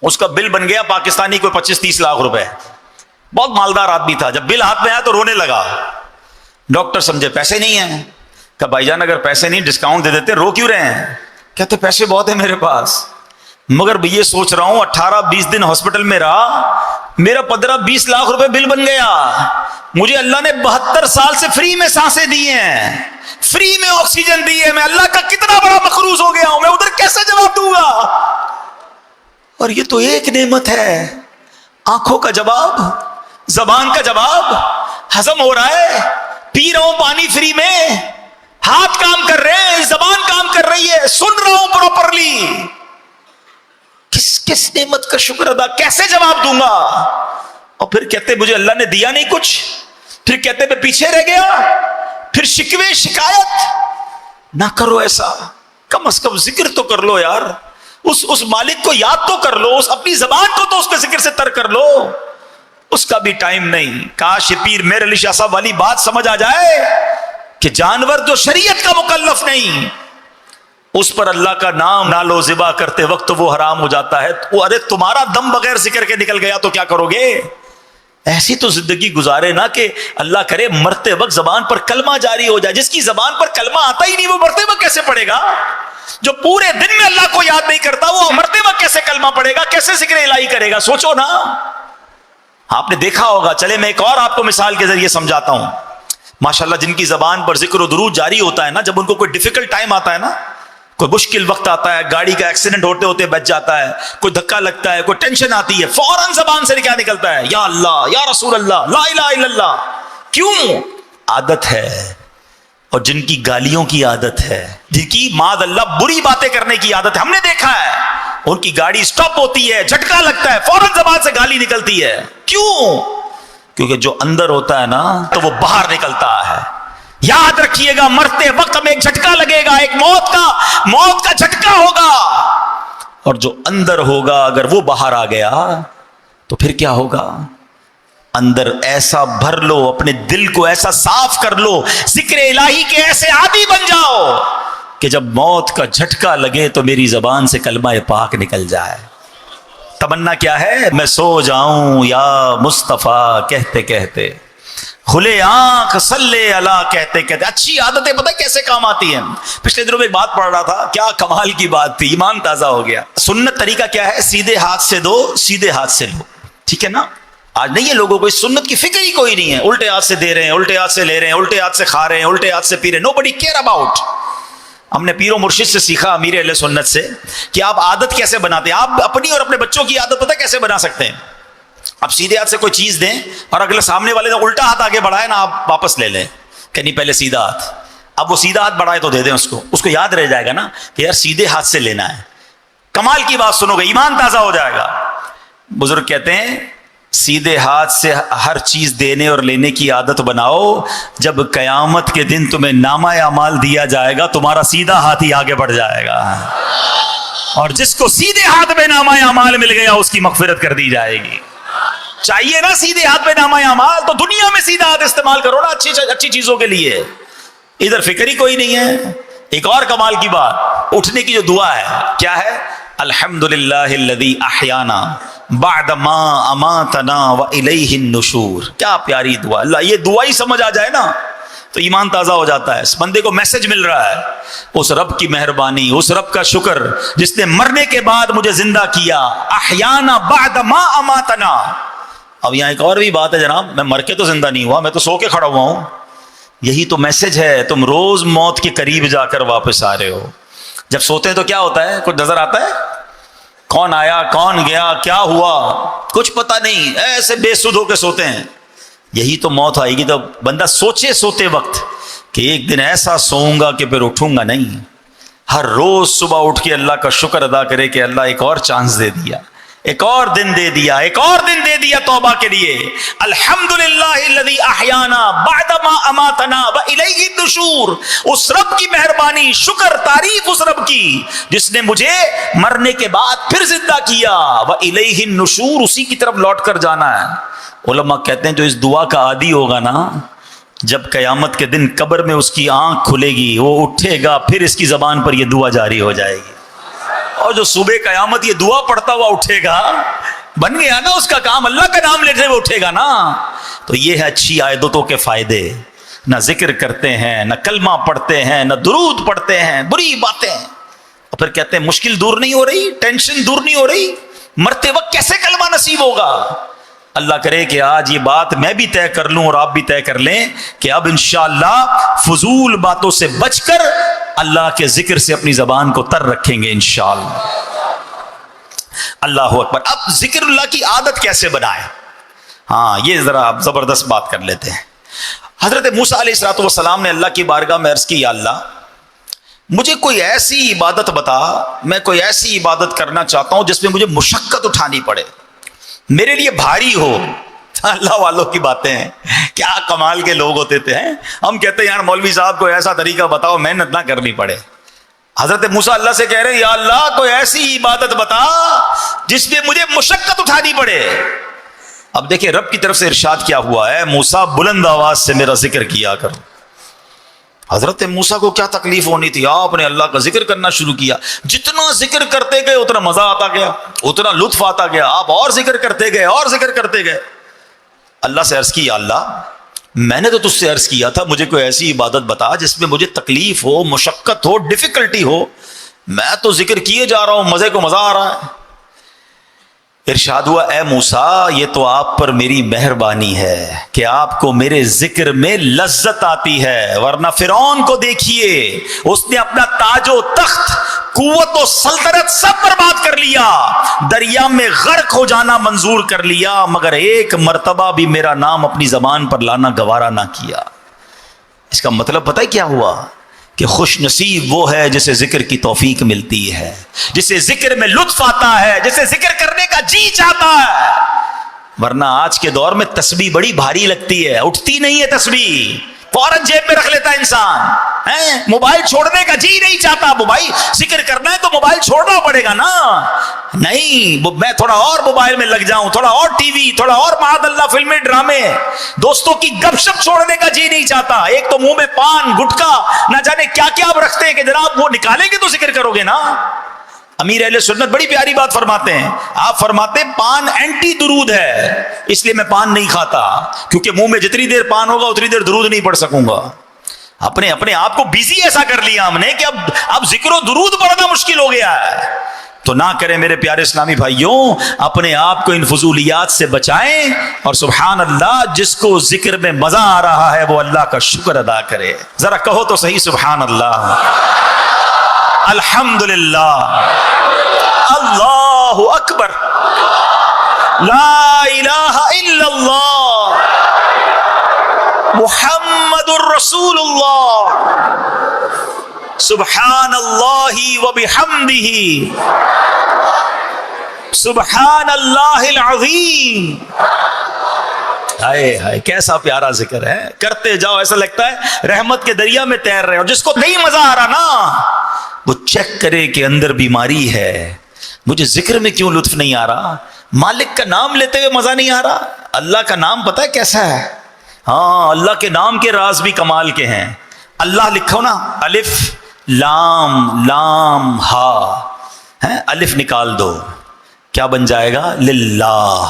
اس کا بل بن گیا پاکستانی کوئی 25-30 لاکھ روپے. بہت مالدار آدمی تھا. جب بل ہاتھ میں آیا تو رونے لگا. ڈاکٹر سمجھے پیسے نہیں ہیں. کہ بھائی جان اگر پیسے نہیں ڈسکاؤنٹ دے دیتے, رو کیوں رہے ہیں؟ کہتے پیسے بہت ہیں میرے پاس, مگر میں یہ سوچ رہا ہوں 18-20 دن ہاسپٹل میں رہا, میرا 15-20 لاکھ روپے بل بن گیا. مجھے اللہ نے 72 سال سے فری میں سانسیں دی ہیں, فری میں آکسیجن دی ہے. میں اللہ کا کتنا بڑا مقروض ہو گیا ہوں, میں ادھر کیسے جواب دوں گا؟ اور یہ تو ایک نعمت ہے, آنکھوں کا جواب, زبان کا جواب, ہضم ہو رہا ہے, پی رہا ہوں پانی فری میں, ہاتھ کام کر رہے ہیں, زبان کام کر رہی ہے, سن رہا ہوں پراپرلی. کس نعمت کا شکر ادا, کیسے جواب دوں گا؟ اور پھر کہتے مجھے اللہ نے دیا نہیں کچھ, پھر کہتے میں پیچھے رہ گیا. پھر شکوے شکایت نہ کرو ایسا، کم از کم ذکر تو کر لو یار، اس مالک کو یاد تو کر لو، اس اپنی زبان کو تو اس کے ذکر سے تر کر لو، اس کا بھی ٹائم نہیں۔ کاش یہ پیر میر علی شاہ صاحب والی بات سمجھ آ جائے کہ جانور جو شریعت کا مکلف نہیں، اس پر اللہ کا نام نہ لو ذبح کرتے وقت تو وہ حرام ہو جاتا ہے۔ ارے تمہارا دم بغیر ذکر کے نکل گیا تو کیا کرو گے؟ ایسی تو زندگی گزارے نا کہ اللہ کرے مرتے وقت زبان پر کلمہ جاری ہو جائے۔ جس کی زبان پر کلمہ آتا ہی نہیں وہ مرتے وقت کیسے پڑھے گا؟ جو پورے دن میں اللہ کو یاد نہیں کرتا وہ مرتے وقت کیسے کلمہ پڑھے گا، کیسے ذکر الہی کرے گا؟ سوچو نا۔ آپ نے دیکھا ہوگا، چلے میں ایک اور آپ کو مثال کے ذریعے سمجھاتا ہوں۔ ماشاءاللہ جن کی زبان پر ذکر و درود جاری ہوتا ہے نا، جب ان کو کوئی ڈیفیکلٹ ٹائم آتا ہے نا، کوئی مشکل وقت آتا ہے، گاڑی کا ایکسیڈنٹ ہوتے ہوتے بچ جاتا ہے، کوئی دھکا لگتا ہے، کوئی ٹینشن آتی ہے، فوراً زبان سے کیا نکلتا ہے؟ یا اللہ، یا رسول اللہ، لا الہ الا اللہ۔ کیوں؟ عادت ہے۔ اور جن کی گالیوں کی عادت ہے، جن کی معاذ اللہ بری باتیں کرنے کی عادت ہے، ہم نے دیکھا ہے ان کی گاڑی سٹاپ ہوتی ہے، جھٹکا لگتا ہے، فوراً زبان سے گالی نکلتی ہے۔ کیوں؟ کیونکہ جو اندر ہوتا ہے نا تو وہ باہر نکلتا ہے۔ یاد رکھیے گا، مرتے وقت ہمیں ایک جھٹکا لگے گا، ایک موت کا جھٹکا ہوگا، اور جو اندر ہوگا اگر وہ باہر آ گیا تو پھر کیا ہوگا؟ اندر ایسا بھر لو، اپنے دل کو ایسا صاف کر لو، ذکر الہی کے ایسے عادی بن جاؤ کہ جب موت کا جھٹکا لگے تو میری زبان سے کلمہ پاک نکل جائے۔ تمنا کیا ہے؟ میں سو جاؤں یا مصطفیٰ کہتے کہتے، کھلے آنکھ صلی اللہ کہتے کہتے۔ اچھی عادتیں پتہ کیسے کام آتی ہیں؟ پچھلے دنوں میں ایک بات پڑھ رہا تھا، کیا کمال کی بات تھی، ایمان تازہ ہو گیا۔ سنت طریقہ کیا ہے؟ سیدھے ہاتھ سے دو، سیدھے ہاتھ سے لو، ٹھیک ہے نا؟ آج نہیں ہے لوگوں کو اس سنت کی فکر ہی کوئی نہیں ہے، الٹے ہاتھ سے دے رہے ہیں، الٹے ہاتھ سے لے رہے ہیں، الٹے ہاتھ سے کھا رہے ہیں، الٹے ہاتھ سے پی رہے ہیں، nobody care about۔ ہم نے پیر و مرشد سے سیکھا، امیر اہل سنت سے، کہ آپ عادت کیسے بناتے ہیں۔ آپ اپنی اور اپنے بچوں کی عادت پتہ کیسے بنا سکتے ہیں؟ آپ سیدھے ہاتھ سے کوئی چیز دیں اور اگلے سامنے والے نے الٹا ہاتھ آگے بڑھائے نا، آپ واپس لے لیں کہ نہیں پہلے سیدھا ہاتھ۔ اب وہ سیدھا ہاتھ بڑھائے تو دے دیں اس کو یاد رہ جائے گا نا کہ یار سیدھے ہاتھ سے لینا ہے۔ کمال کی بات سنو گے، ایمان تازہ ہو جائے گا۔ بزرگ کہتے ہیں سیدھے ہاتھ سے ہر چیز دینے اور لینے کی عادت بناؤ، جب قیامت کے دن تمہیں نامہ اعمال دیا جائے گا تمہارا سیدھا ہاتھ ہی آگے بڑھ جائے گا، اور جس کو سیدھے ہاتھ میں نامہ اعمال مل گیا اس کی مغفرت کر دی جائے گی۔ چاہیے نا سیدھے ہاتھ میں نامہ اعمال، تو دنیا میں سیدھا ہاتھ استعمال کرو نا اچھی چیزوں کے لیے، ادھر فکر ہی کوئی نہیں ہے۔ ایک اور کمال کی بات، اٹھنے کی جو دعا ہے کیا ہے؟ الحمدللہ الذی احیانا بعد ما اماتنا والیہ النشور۔ کیا پیاری دعا، اللہ یہ دعا ہی سمجھ آ جائے نا تو ایمان تازہ ہو جاتا ہے۔ اس بندے کو میسج مل رہا ہے، اس رب کی مہربانی، اس رب کا شکر جس نے مرنے کے بعد مجھے زندہ کیا، احیانا بعد ما اماتنا۔ اب یہاں ایک اور بھی بات ہے جناب، میں مر کے تو زندہ نہیں ہوا، میں تو سو کے کھڑا ہوا ہوں۔ یہی تو میسج ہے، تم روز موت کے قریب جا کر واپس آ رہے ہو۔ جب سوتے ہیں تو کیا ہوتا ہے؟ کچھ نظر آتا ہے؟ کون آیا کون گیا کیا ہوا کچھ پتہ نہیں، ایسے بے سدھ ہو کے سوتے ہیں۔ یہی تو موت آئے گی تو بندہ سوچے سوتے وقت کہ ایک دن ایسا سوؤں گا کہ پھر اٹھوں گا نہیں۔ ہر روز صبح اٹھ کے اللہ کا شکر ادا کرے کہ اللہ ایک اور چانس دے دیا، ایک اور دن دے دیا، ایک اور دن دے دیا توبہ کے لیے۔ الحمدللہ الذی احیانا بعد ما اماتنا والیہ النشور۔ اس رب کی مہربانی، شکر تعریف اس رب کی جس نے مجھے مرنے کے بعد پھر زندہ کیا، والیہ النشور، اسی کی طرف لوٹ کر جانا ہے۔ علماء کہتے ہیں جو اس دعا کا عادی ہوگا نا، جب قیامت کے دن قبر میں اس کی آنکھ کھلے گی، وہ اٹھے گا، پھر اس کی زبان پر یہ دعا جاری ہو جائے گی۔ اور جو صبح قیامت یہ دعا پڑھتا ہوا اٹھے گا، بن گیا نا اس کا کام، اللہ کا نام لیتے ہوئے اٹھے گا نا۔ تو یہ ہے اچھی عادتوں کے فائدے، نہ ذکر کرتے ہیں، نہ کلمہ پڑھتے ہیں، نہ درود پڑھتے ہیں، بری باتیں، اور پھر کہتے ہیں مشکل دور نہیں ہو رہی، ٹینشن دور نہیں ہو رہی، مرتے وقت کیسے کلمہ نصیب ہوگا؟ اللہ کرے کہ آج یہ بات میں بھی طے کر لوں اور آپ بھی طے کر لیں کہ اب انشاءاللہ فضول باتوں سے بچ کر اللہ کے ذکر سے اپنی زبان کو تر رکھیں گے انشاءاللہ۔ اللہ اکبر۔ اب ذکر اللہ کی عادت کیسے بنائیں؟ ہاں یہ ذرا آپ زبردست بات کر لیتے ہیں۔ حضرت موسیٰ علیہ السلام نے اللہ کی بارگاہ میں عرض کی، یا اللہ مجھے کوئی ایسی عبادت بتا، میں کوئی ایسی عبادت کرنا چاہتا ہوں جس میں مجھے مشقت اٹھانی پڑے، میرے لیے بھاری ہو، اللہ والوں کی باتیں ہیں، کیا کمال کے لوگ ہوتے تھے. ہم کہتے ہیں یار مولوی صاحب کو ایسا طریقہ بتاؤ محنت نہ کرنی پڑے. حضرت موسیٰ اللہ سے کہہ رہے ہیں یا اللہ کوئی ایسی عبادت بتا جس میں مجھے مشقت اٹھانی پڑے. اب دیکھیں رب کی طرف سے ارشاد کیا ہوا ہے، موسیٰ بلند آواز سے میرا ذکر کیا کرو. حضرت موسیٰ کو کیا تکلیف ہونی تھی، آپ نے اللہ کا ذکر کرنا شروع کیا. جتنا ذکر کرتے گئے اتنا مزہ آتا گیا، اتنا لطف آتا گیا. آپ اور ذکر کرتے گئے اور ذکر کرتے گئے. اللہ سے عرض کی یا اللہ میں نے تو تجھ سے عرض کیا تھا مجھے کوئی ایسی عبادت بتا جس میں مجھے تکلیف ہو، مشقت ہو، ڈیفیکلٹی ہو. میں تو ذکر کیے جا رہا ہوں، مزے کو مزہ آ رہا ہے. ارشاد ہوا اے موسیٰ یہ تو آپ پر میری مہربانی ہے کہ آپ کو میرے ذکر میں لذت آتی ہے، ورنہ فرعون کو دیکھیے اس نے اپنا تاج و تخت، قوت و سلطنت سب برباد کر لیا، دریا میں غرق ہو جانا منظور کر لیا، مگر ایک مرتبہ بھی میرا نام اپنی زبان پر لانا گوارا نہ کیا. اس کا مطلب پتہ ہے کیا ہوا کہ خوش نصیب وہ ہے جسے ذکر کی توفیق ملتی ہے، جسے ذکر میں لطف آتا ہے، جسے ذکر کرنے کا جی چاہتا ہے. ورنہ آج کے دور میں تسبیح بڑی بھاری لگتی ہے، اٹھتی نہیں ہے تسبیح، فوراً جیب میں رکھ لیتا ہے انسان. موبائل چھوڑنے کا جی نہیں چاہتا. موبائل ذکر کرنا ہے تو موبائل چھوڑنا پڑے گا نا. نہیں میں تھوڑا اور موبائل میں لگ جاؤں، تھوڑا اور ٹی وی، تھوڑا اور معاذ اللہ فلمیں ڈرامے، دوستوں کی گپ شپ چھوڑنے کا جی نہیں چاہتا. ایک تو منہ میں پان گٹکا نہ جانے کیا کیا آپ رکھتے ہیں کہ جناب وہ نکالیں گے تو ذکر کرو گے نا. امیر اہل سنت بڑی پیاری بات فرماتے ہیں. آپ فرماتے ہیں پان اینٹی درود ہے، اس لیے میں پان نہیں کھاتا، کیونکہ منہ میں جتنی دیر پان ہوگا اتنی دیر درود نہیں پڑھ سکوں گا. اپنے آپ کو بیزی ایسا کر لیا ہم نے کہ اب ذکر و درود پڑھنا مشکل ہو گیا ہے. تو نہ کریں میرے پیارے اسلامی بھائیوں، اپنے آپ کو ان فضولیات سے بچائیں، اور سبحان اللہ جس کو ذکر میں مزہ آ رہا ہے وہ اللہ کا شکر ادا کرے. ذرا کہو تو صحیح سبحان اللہ، الحمدللہ، اللہ اکبر، لا الہ الا اللہ، محمد الرسول اللہ، سبحان اللہ وبحمدہ، سبحان اللہ العظیم. ہائے ہائے کیسا پیارا ذکر ہے، کرتے جاؤ ایسا لگتا ہے رحمت کے دریا میں تیر رہے. اور جس کو نہیں مزہ آ رہا نا وہ چیک کرے کہ اندر بیماری ہے. مجھے ذکر میں کیوں لطف نہیں آ رہا؟ مالک کا نام لیتے ہوئے مزہ نہیں آ رہا. اللہ کا نام پتہ ہے کیسا ہے؟ ہاں اللہ کے نام کے راز بھی کمال کے ہیں. اللہ لکھو نا، الف لام لام ہا، الف نکال دو کیا بن جائے گا؟ للہ.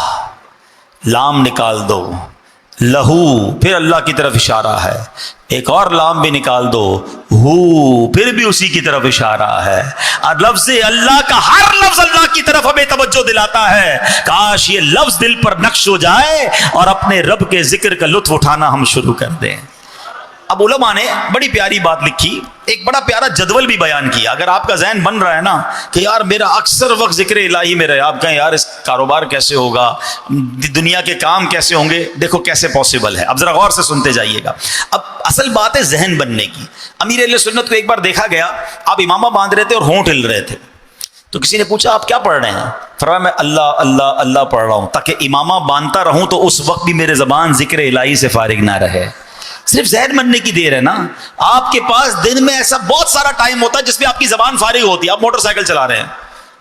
لام نکال دو لہو، پھر اللہ کی طرف اشارہ ہے. ایک اور لام بھی نکال دو، ہو، پھر بھی اسی کی طرف اشارہ ہے. اور لفظ اللہ کا ہر لفظ اللہ کی طرف ہمیں توجہ دلاتا ہے. کاش یہ لفظ دل پر نقش ہو جائے اور اپنے رب کے ذکر کا لطف اٹھانا ہم شروع کر دیں. اب علماء نے بڑی پیاری بات لکھی، ایک بڑا پیارا جدول بھی بیان کیا. اگر آپ کا ذہن بن رہا ہے نا کہ یار میرا اکثر وقت ذکر الہی میں رہے، آپ کہیں یار اس کاروبار کیسے ہوگا، دنیا کے کام کیسے ہوں گے، دیکھو کیسے پاسبل ہے. اب ذرا غور سے سنتے جائیے گا. اب اصل بات ہے ذہن بننے کی. امیر اہل سنت کو ایک بار دیکھا گیا، آپ امامہ باندھ رہے تھے اور ہونٹ ہل رہے تھے. تو کسی نے پوچھا آپ کیا پڑھ رہے ہیں؟ فرمایا میں اللہ اللہ اللہ پڑھ رہا ہوں تاکہ امامہ باندھتا رہوں تو اس وقت بھی میرے زبان ذکر الہی سے فارغ نہ رہے. صرف ذہن بننے کی دیر ہے نا. آپ کے پاس دن میں ایسا بہت سارا ٹائم ہوتا ہے جس میں آپ کی زبان فارغ ہوتی ہے. آپ موٹر سائیکل چلا رہے ہیں،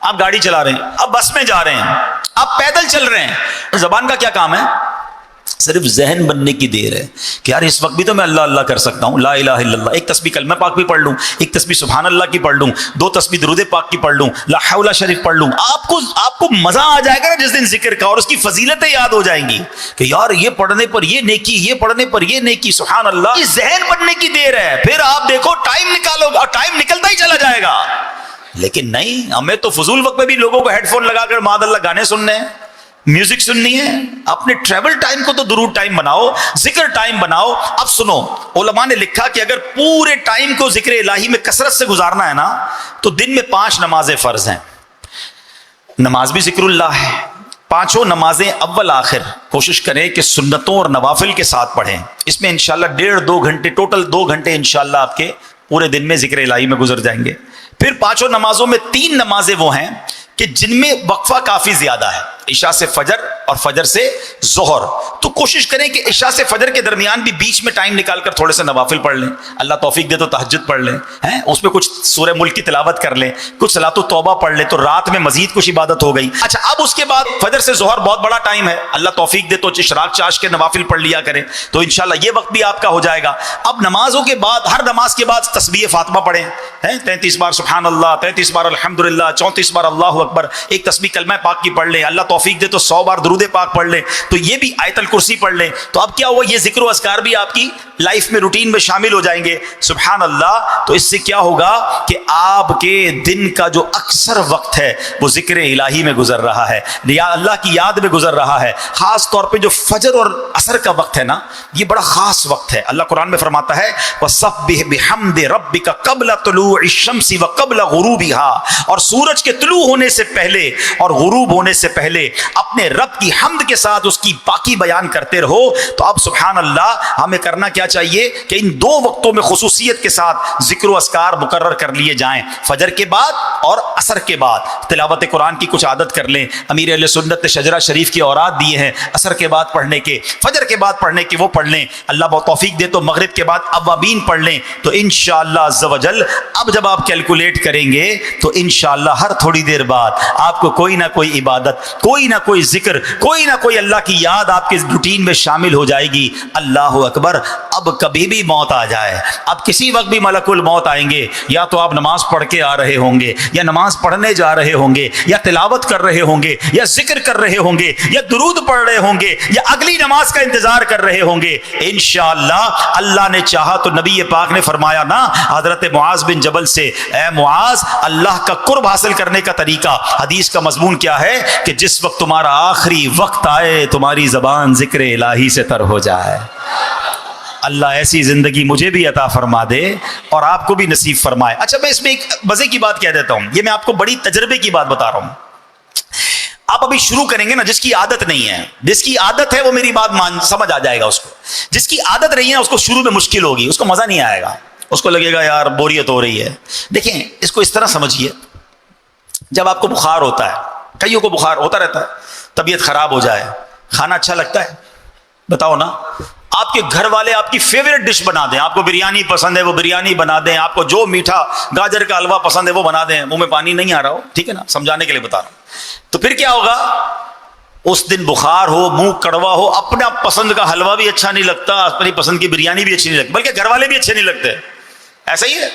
آپ گاڑی چلا رہے ہیں، آپ بس میں جا رہے ہیں، آپ پیدل چل رہے ہیں. زبان کا کیا کام ہے؟ صرف ذہن بننے کی دیر ہے کہ یار اس وقت بھی تو میں اللہ اللہ کر سکتا ہوں، لا الہ الا اللہ. ایک تسبیح کلمہ پاک بھی پڑھ لوں، ایک تسبیح سبحان اللہ کی پڑھ لوں، 2 تسبیح درود پاک کی پڑھ لوں، لا حول شریف پڑھ لوں. آپ کو مزہ آ جائے گا نا جس دن ذکر کا، اور اس کی فضیلتیں یاد ہو جائیں گی کہ یار یہ پڑھنے پر یہ نیکی، یہ پڑھنے پر یہ نیکی، سبحان اللہ. یہ ذہن بننے کی دیر ہے. پھر آپ دیکھو ٹائم نکالو اور ٹائم نکلتا ہی چلا جائے گا. لیکن نہیں، ہمیں تو فضول وقت میں بھی لوگوں کو ہیڈ فون لگا کر معاذ اللہ گانے سننے ہیں، میوزک سننی ہے. اپنے ٹریول ٹائم کو تو درود ٹائم بناؤ، ذکر ٹائم بناؤ. اب سنو، علماء نے لکھا کہ اگر پورے ٹائم کو ذکر الہی میں کثرت سے گزارنا ہے نا تو دن میں 5 نمازیں فرض ہیں. نماز بھی ذکر اللہ ہے. 5 نمازیں اول آخر کوشش کریں کہ سنتوں اور نوافل کے ساتھ پڑھیں. اس میں انشاءاللہ 1.5-2 گھنٹے، ٹوٹل 2 گھنٹے انشاءاللہ آپ کے پورے دن میں ذکر الہی میں گزر جائیں گے. پھر 5 نمازوں میں 3 نمازیں وہ ہیں کہ جن میں وقفہ کافی زیادہ ہے. عشاء سے فجر اور فجر سے ظہر. تو کوشش کریں کہ عشاء سے فجر کے درمیان بھی بیچ میں ٹائم نکال کر تھوڑے سے نوافل پڑھ لیں. اللہ توفیق دے تو تہجد پڑھ لیں, اس میں کچھ سورہ ملک کی تلاوت کر لیں, کچھ صلاۃ التوبہ پڑھ لیں, تو رات میں مزید کچھ عبادت ہو گئی. اچھا, اب اس کے بعد فجر سے ظہر بہت بڑا ٹائم ہے, اللہ توفیق دے تو اشراق چاش کے نوافل پڑھ لیا کریں, تو انشاءاللہ یہ وقت بھی آپ کا ہو جائے گا. اب نمازوں کے بعد, ہر نماز کے بعد تسبیح فاطمہ پڑھیں, 33 بار سبحان اللہ, 33 بار الحمدللہ, 34 بار اللہ اکبر, ایک تسبیح کلمہ پاک کی پڑھ لیں, اللہ توفیق دے تو 100 بار درود پاک پڑھ لیں, تو یہ بھی آیت الکرسی پڑھ لیں. تو اب کیا ہوا, یہ ذکر و اذکار بھی آپ کی لائف میں روٹین میں شامل ہو جائیں گے. سبحان اللہ. تو اس سے کیا ہوگا کہ آپ کے دن کا جو اکثر وقت ہے وہ ذکر الہی میں گزر رہا ہے, یا اللہ کی یاد میں گزر رہا ہے. خاص طور پہ جو فجر اور عصر کا وقت ہے نا, یہ بڑا خاص وقت ہے. اللہ قرآن میں فرماتا ہے وَسَبِّحْ بِحَمْدِ رَبِّكَ قَبْلَ طُلُوعِ الشَّمْسِ وَقَبْلَ غُرُوبِهَا, اور سورج کے طلوع ہونے سے پہلے اور غروب ہونے سے پہلے اپنے رب کی حمد کے ساتھ اس کی پاکی بیان کرتے رہو. تو اب سبحان اللہ, ہمیں کرنا کیا چاہیے کہ ان دو وقتوں میں خصوصیت کے ساتھ ذکر و اذکار مقرر کر لیے جائیں, فجر کے بعد اور عصر کے بعد. تلاوت قرآن کی کچھ عادت کر لیں. امیر اہل سنت نے شجرہ شریف کے اوراد دیے ہیں عصر کے بعد پڑھنے کے, فجر کے بعد پڑھنے کے, وہ پڑھ لیں. اللہ بہت توفیق دے تو مغرب کے بعد اوابین پڑھ لیں. تو انشاءاللہ عز و جل اب جب آپ کیلکولیٹ کریں گے تو انشاءاللہ ہر تھوڑی دیر بعد آپ کو کوئی نہ کوئی عبادت, کوئی نہ کوئی ذکر, کوئی نہ کوئی اللہ کی یاد آپ کے روٹین میں شامل ہو جائے گی. اللہ اکبر. اب کبھی بھی موت آ جائے, اب کسی وقت بھی ملک الموت آئیں گے, یا تو آپ نماز پڑھ کے آ رہے ہوں گے, یا نماز پڑھنے جا رہے ہوں گے, یا تلاوت کر رہے ہوں گے, یا ذکر کر رہے ہوں گے, یا درود پڑھ رہے ہوں گے, یا اگلی نماز کا انتظار کر رہے ہوں گے. انشاءاللہ اللہ نے چاہا تو نبی پاک نے فرمایا نا حضرت معاذ بن جبل سے, اے معاذ, اللہ کا قرب حاصل کرنے کا طریقہ, حدیث کا مضمون کیا ہے کہ جس وقت تمہارا آخری وقت آئے تمہاری زبان ذکر الہی سے تر ہو جائے. اللہ ایسی زندگی مجھے بھی عطا فرما دے اور آپ کو بھی نصیب فرمائے. اچھا, میں اس میں ایک مزے کی بات کہہ دیتا ہوں, یہ میں آپ کو بڑی تجربے کی بات بتا رہا ہوں. آپ ابھی شروع کریں گے نا, جس کی عادت نہیں ہے, جس کی عادت ہے وہ میری بات سمجھ آ جائے گا اس کو. جس کی عادت نہیں ہے اس کو شروع میں مشکل ہوگی, اس کو مزہ نہیں آئے گا, اس کو لگے گا یار بوریت ہو رہی ہے. دیکھیں اس کو اس طرح سمجھیے, جب آپ کو بخار ہوتا ہے, کئیوں کو بخار ہوتا رہتا ہے, طبیعت خراب ہو جائے, کھانا اچھا لگتا ہے, بتاؤ نا. آپ کے گھر والے آپ کی فیوریٹ ڈش بنا دیں, آپ کو بریانی پسند ہے وہ بریانی بنا دیں, آپ کو جو میٹھا گاجر کا حلوہ پسند ہے وہ بنا دیں. منہ میں پانی نہیں آ رہا ہو, ٹھیک ہے نا, سمجھانے کے لیے بتا رہا ہوں. تو پھر کیا ہوگا, اس دن بخار ہو, منہ کڑوا ہو, اپنا پسند کا حلوہ بھی اچھا نہیں لگتا, اپنی پسند کی بریانی بھی اچھی نہیں لگتی, بلکہ گھر والے بھی اچھے نہیں لگتے. ایسا ہی ہے.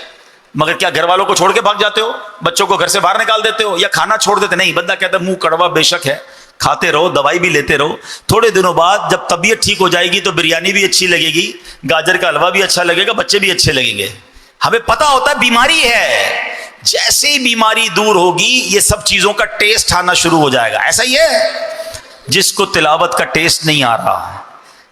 مگر کیا گھر والوں کو چھوڑ کے بھاگ جاتے ہو, بچوں کو گھر سے باہر نکال دیتے ہو, یا کھانا چھوڑ دیتے؟ نہیں, بندہ کہتا ہے منہ کڑوا بے شک ہے, کھاتے رہو, دوائی بھی لیتے رہو. تھوڑے دنوں بعد جب طبیعت ٹھیک ہو جائے گی تو بریانی بھی اچھی لگے گی, گاجر کا حلوہ بھی اچھا لگے گا, بچے بھی اچھے لگیں گے. ہمیں پتا ہوتا ہے بیماری ہے, جیسے ہی بیماری دور ہوگی یہ سب چیزوں کا ٹیسٹ آنا شروع ہو جائے گا. ایسا ہی ہے. جس کو تلاوت کا ٹیسٹ نہیں آ رہا,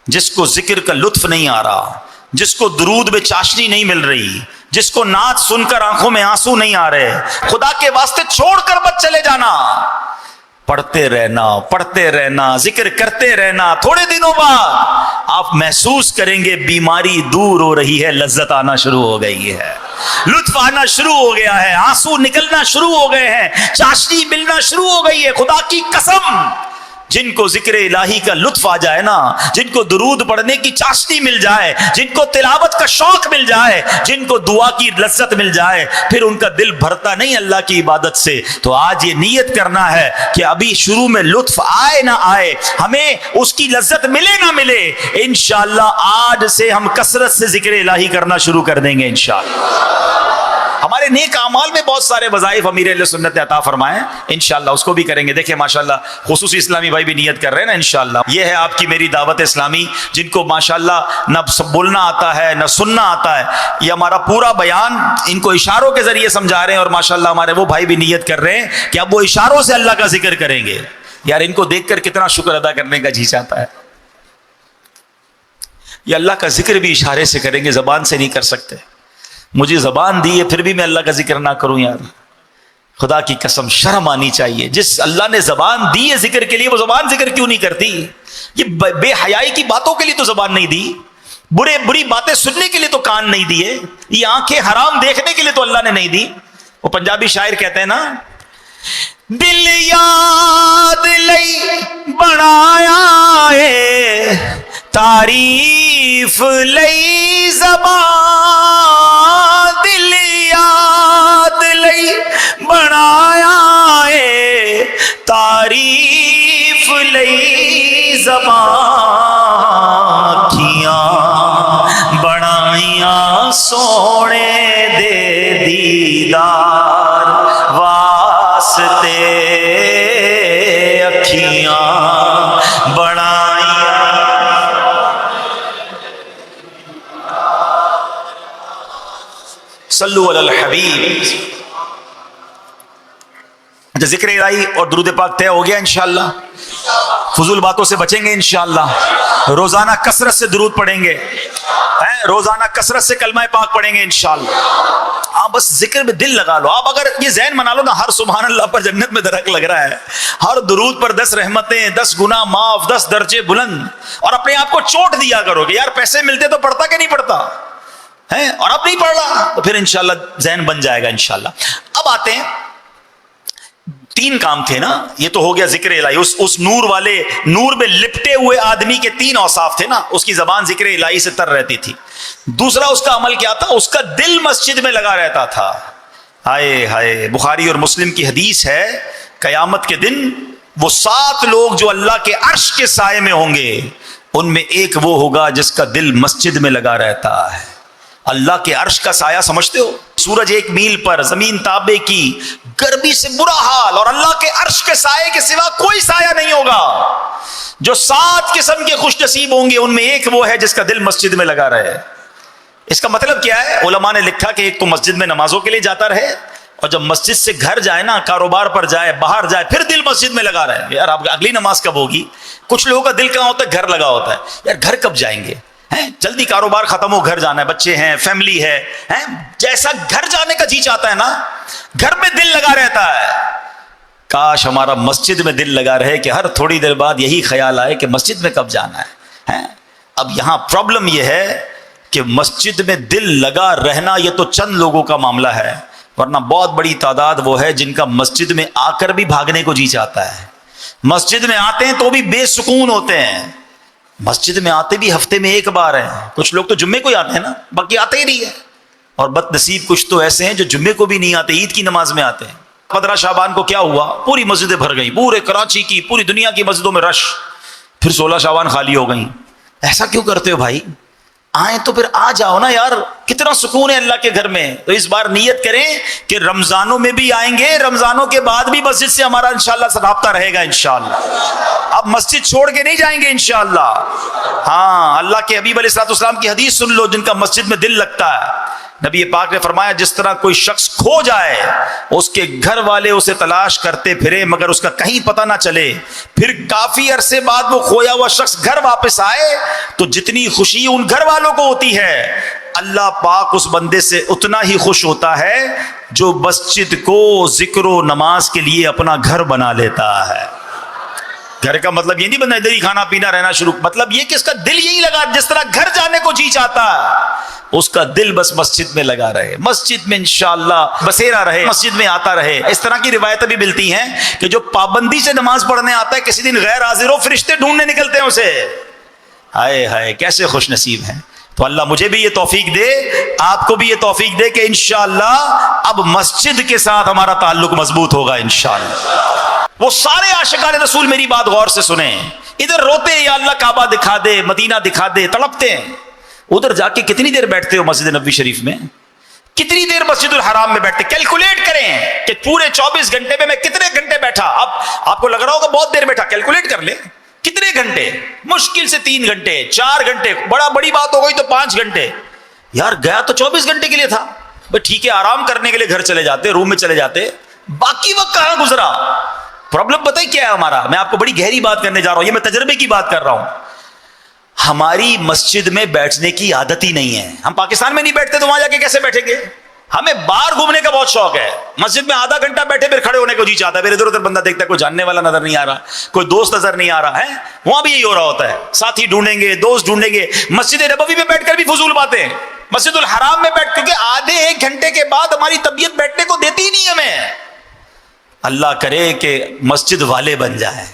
جس کو ذکر کا لطف نہیں آ رہا, جس کو درود میں چاشنی نہیں مل رہی, جس کو نعت سن کر آنکھوں میں آنسو نہیں آ رہے, خدا کے واسطے چھوڑ کر مت چلے جانا. پڑھتے رہنا, ذکر کرتے رہنا. تھوڑے دنوں بعد آپ محسوس کریں گے بیماری دور ہو رہی ہے, لذت آنا شروع ہو گئی ہے, لطف آنا شروع ہو گیا ہے, آنسو نکلنا شروع ہو گئے ہیں, چاشنی ملنا شروع ہو گئی ہے. خدا کی قسم, جن کو ذکر الہی کا لطف آ جائے نا, جن کو درود پڑھنے کی چاشنی مل جائے, جن کو تلاوت کا شوق مل جائے, جن کو دعا کی لذت مل جائے, پھر ان کا دل بھرتا نہیں اللہ کی عبادت سے. تو آج یہ نیت کرنا ہے کہ ابھی شروع میں لطف آئے نہ آئے, ہمیں اس کی لذت ملے نہ ملے, انشاءاللہ آج سے ہم کثرت سے ذکر الہی کرنا شروع کر دیں گے انشاءاللہ. ہمارے نیک اعمال میں بہت سارے وظائف امیر اہل سنت نے عطا فرمائے, انشاءاللہ اس کو بھی کریں گے. دیکھیں ماشاءاللہ خصوصی اسلامی بھائی بھی نیت کر رہے ہیں نا انشاءاللہ. یہ ہے آپ کی میری دعوت اسلامی, جن کو ماشاءاللہ نہ بولنا آتا ہے نہ سننا آتا ہے. یہ ہمارا پورا بیان ان کو اشاروں کے ذریعے سمجھا رہے ہیں, اور ماشاءاللہ ہمارے وہ بھائی بھی نیت کر رہے ہیں کہ اب وہ اشاروں سے اللہ کا ذکر کریں گے. یار ان کو دیکھ کر کتنا شکر ادا کرنے کا جی چاہتا ہے. یہ اللہ کا ذکر بھی اشارے سے کریں گے, زبان سے نہیں کر سکتے. مجھے زبان دی ہے پھر بھی میں اللہ کا ذکر نہ کروں, یار خدا کی قسم شرم آنی چاہیے. جس اللہ نے زبان دی ہے ذکر کے لیے, وہ زبان ذکر کیوں نہیں کرتی؟ یہ بے حیائی کی باتوں کے لیے تو زبان نہیں دی, بری باتیں سننے کے لیے تو کان نہیں دیے, یہ آنکھیں حرام دیکھنے کے لیے تو اللہ نے نہیں دی. وہ پنجابی شاعر کہتے ہیں نا دل یاد لئی بنایا ہے، تعریف لئی زبان، دل یاد لئی بنایا ہے، تعریف لئی زبان، اکھیاں بنائیاں سونے دے دیدار واسطے، اکھیاں بنائیاں۔ صلو علی الحبیب۔ اچھا، ذکر الہی اور درود پاک طے ہو گیا انشاءاللہ، فضول باتوں سے بچیں گے انشاءاللہ، روزانہ کثرت سے درود پڑھیں گے، روزانہ کثرت سے کلمہ پاک پڑھیں گے انشاءاللہ۔ آپ بس ذکر میں دل لگا لو، آپ اگر یہ ذہن بنا لو نا، ہر سبحان اللہ پر جنت میں درخت لگ رہا ہے، ہر درود پر 10 رحمتیں، 10 گناہ معاف، 10 درجے بلند، اور اپنے آپ کو چوٹ دیا کرو کہ یار پیسے ملتے تو پڑھتا کہ نہیں پڑھتا ہے، اور اب نہیں پڑھ رہا، تو پھر انشاءاللہ ذہن بن جائے گا انشاءاللہ۔ اب آتے ہیں، 3 کام تھے نا، یہ تو ہو گیا ذکر الہی، اس نور والے نور میں لپٹے ہوئے آدمی کے 3 اوصاف تھے نا، اس کی زبان ذکر الہی سے تر رہتی تھی۔ دوسرا اس کا عمل کیا تھا؟ اس کا دل مسجد میں لگا رہتا تھا۔ ہائے ہائے، بخاری اور مسلم کی حدیث ہے، قیامت کے دن وہ 7 لوگ جو اللہ کے عرش کے سائے میں ہوں گے، ان میں ایک وہ ہوگا جس کا دل مسجد میں لگا رہتا ہے۔ اللہ کے عرش کا سایہ سمجھتے ہو؟ سورج 1 میل پر، زمین تابے کی، گرمی سے برا حال، اور اللہ کے عرش کے سائے کے سوا کوئی سایہ نہیں ہوگا۔ جو 7 قسم کے خوش نصیب ہوں گے، ان میں ایک وہ ہے جس کا دل مسجد میں لگا رہے۔ اس کا مطلب کیا ہے؟ علماء نے لکھا کہ ایک تو مسجد میں نمازوں کے لیے جاتا رہے، اور جب مسجد سے گھر جائے نا، کاروبار پر جائے، باہر جائے، پھر دل مسجد میں لگا رہے۔ یار اب اگلی نماز کب ہوگی؟ کچھ لوگوں کا دل کہاں ہوتا ہے؟ گھر لگا ہوتا ہے، یار گھر کب جائیں گے، جلدی کاروبار ختم ہو، گھر جانا ہے، بچے ہیں، فیملی ہے، جیسا گھر جانے کا جی چاہتا ہے نا، گھر میں دل لگا رہتا ہے۔ کاش ہمارا مسجد میں دل لگا رہے کہ ہر تھوڑی دیر بعد یہی خیال آئے کہ مسجد میں کب جانا ہے۔ اب یہاں پرابلم یہ ہے کہ مسجد میں دل لگا رہنا یہ تو چند لوگوں کا معاملہ ہے، ورنہ بہت بڑی تعداد وہ ہے جن کا مسجد میں آ کر بھی بھاگنے کو جی چاہتا ہے، مسجد میں آتے ہیں تو بھی بے سکون ہوتے ہیں، مسجد میں آتے بھی ہفتے میں 1 بار ہیں، کچھ لوگ تو جمعے کو ہی آتے ہیں نا، باقی آتے ہی نہیں ہے، اور بد نصیب کچھ تو ایسے ہیں جو جمعے کو بھی نہیں آتے، عید کی نماز میں آتے ہیں۔ 15 شعبان کو کیا ہوا؟ پوری مسجدیں بھر گئیں، پورے کراچی کی، پوری دنیا کی مسجدوں میں رش، پھر 16 شعبان خالی ہو گئیں۔ ایسا کیوں کرتے ہو بھائی؟ آئیں تو پھر آ جاؤ نا یار، کتنا سکون ہے اللہ کے گھر میں۔ تو اس بار نیت کریں کہ رمضانوں میں بھی آئیں گے، رمضانوں کے بعد بھی مسجد سے ہمارا انشاءاللہ رابطہ رہے گا انشاءاللہ، اب مسجد چھوڑ کے نہیں جائیں گے انشاءاللہ۔ ہاں، اللہ کے حبیب علیہ الصلوۃ والسلام کی حدیث سن لو، جن کا مسجد میں دل لگتا ہے، نبی پاک نے فرمایا جس طرح کوئی شخص کھو جائے، اس کے گھر والے اسے تلاش کرتے پھرے مگر اس کا کہیں پتہ نہ چلے، پھر کافی عرصے بعد وہ کھویا ہوا شخص گھر واپس آئے تو جتنی خوشی ان گھر والوں کو ہوتی ہے، اللہ پاک اس بندے سے اتنا ہی خوش ہوتا ہے جو مسجد کو ذکر و نماز کے لیے اپنا گھر بنا لیتا ہے۔ گھر کا مطلب یہ نہیں بندہ ادھر ہی کھانا پینا رہنا شروع، مطلب یہ کہ اس کا دل یہی لگا، جس طرح گھر جانے کو جی چاہتا ہے، اس کا دل بس مسجد میں لگا رہے، مسجد میں انشاءاللہ بسیرا رہے، مسجد میں آتا رہے۔ اس طرح کی روایتیں بھی ملتی ہیں کہ جو پابندی سے نماز پڑھنے آتا ہے، کسی دن غیر حاضر ہو، فرشتے ڈھونڈنے نکلتے ہیں اسے۔ ہائے ہائے، کیسے خوش نصیب ہیں۔ تو اللہ مجھے بھی یہ توفیق دے، آپ کو بھی یہ توفیق دے کہ انشاءاللہ اب مسجد کے ساتھ ہمارا تعلق مضبوط ہوگا انشاءاللہ۔ وہ سارے عاشقان رسول میری بات غور سے سنیں، ادھر روتے ہیں یا اللہ کعبہ دکھا دے، مدینہ دکھا دے، تڑپتے ہیں، ادھر جا کے کتنی دیر بیٹھتے ہو مسجد نبوی شریف میں، کتنی دیر مسجد الحرام میں بیٹھتے، کیلکولیٹ کریں کہ پورے 24 گھنٹے میں کتنے گھنٹے بیٹھا۔ اب آپ کو لگ رہا ہوگا بہت دیر بیٹھا، کیلکولیٹ کر لیں کتنے گھنٹے، مشکل سے 3 گھنٹے 4 گھنٹے، بڑی بات ہو گئی تو 5 گھنٹے، یار گیا تو 24 گھنٹے کے لیے تھا، بس ٹھیک ہے آرام کرنے کے لیے گھر چلے جاتے، روم میں چلے جاتے، باقی وقت کہاں گزرا۔ پرابلم پتہ ہی کیا ہے ہمارا، میں آپ کو بڑی گہری بات کرنے جا رہا ہوں، یہ میں تجربے کی بات کر رہا ہوں، ہماری مسجد میں بیٹھنے کی عادت ہی نہیں ہے۔ ہم پاکستان میں نہیں بیٹھتے تو وہاں جا کے کیسے بیٹھیں گے؟ ہمیں باہر گھومنے کا بہت شوق ہے، مسجد میں آدھا گھنٹہ بیٹھے پھر کھڑے ہونے کو جی چاہتا ہے، پھر ادھر ادھر بندہ دیکھتا ہے کوئی جاننے والا نظر نہیں آ رہا، کوئی دوست نظر نہیں آ رہا ہے، وہاں بھی یہی ہو رہا ہوتا ہے، ساتھی ڈھونڈیں گے، دوست ڈھونڈیں گے۔ مسجد نبوی میں بیٹھ کر بھی فضول باتیں، مسجد الحرام میں بیٹھ، کیونکہ آدھے 1 گھنٹے کے بعد ہماری طبیعت بیٹھنے کو دیتی ہی نہیں ہمیں۔ اللہ کرے کہ مسجد والے بن جائیں،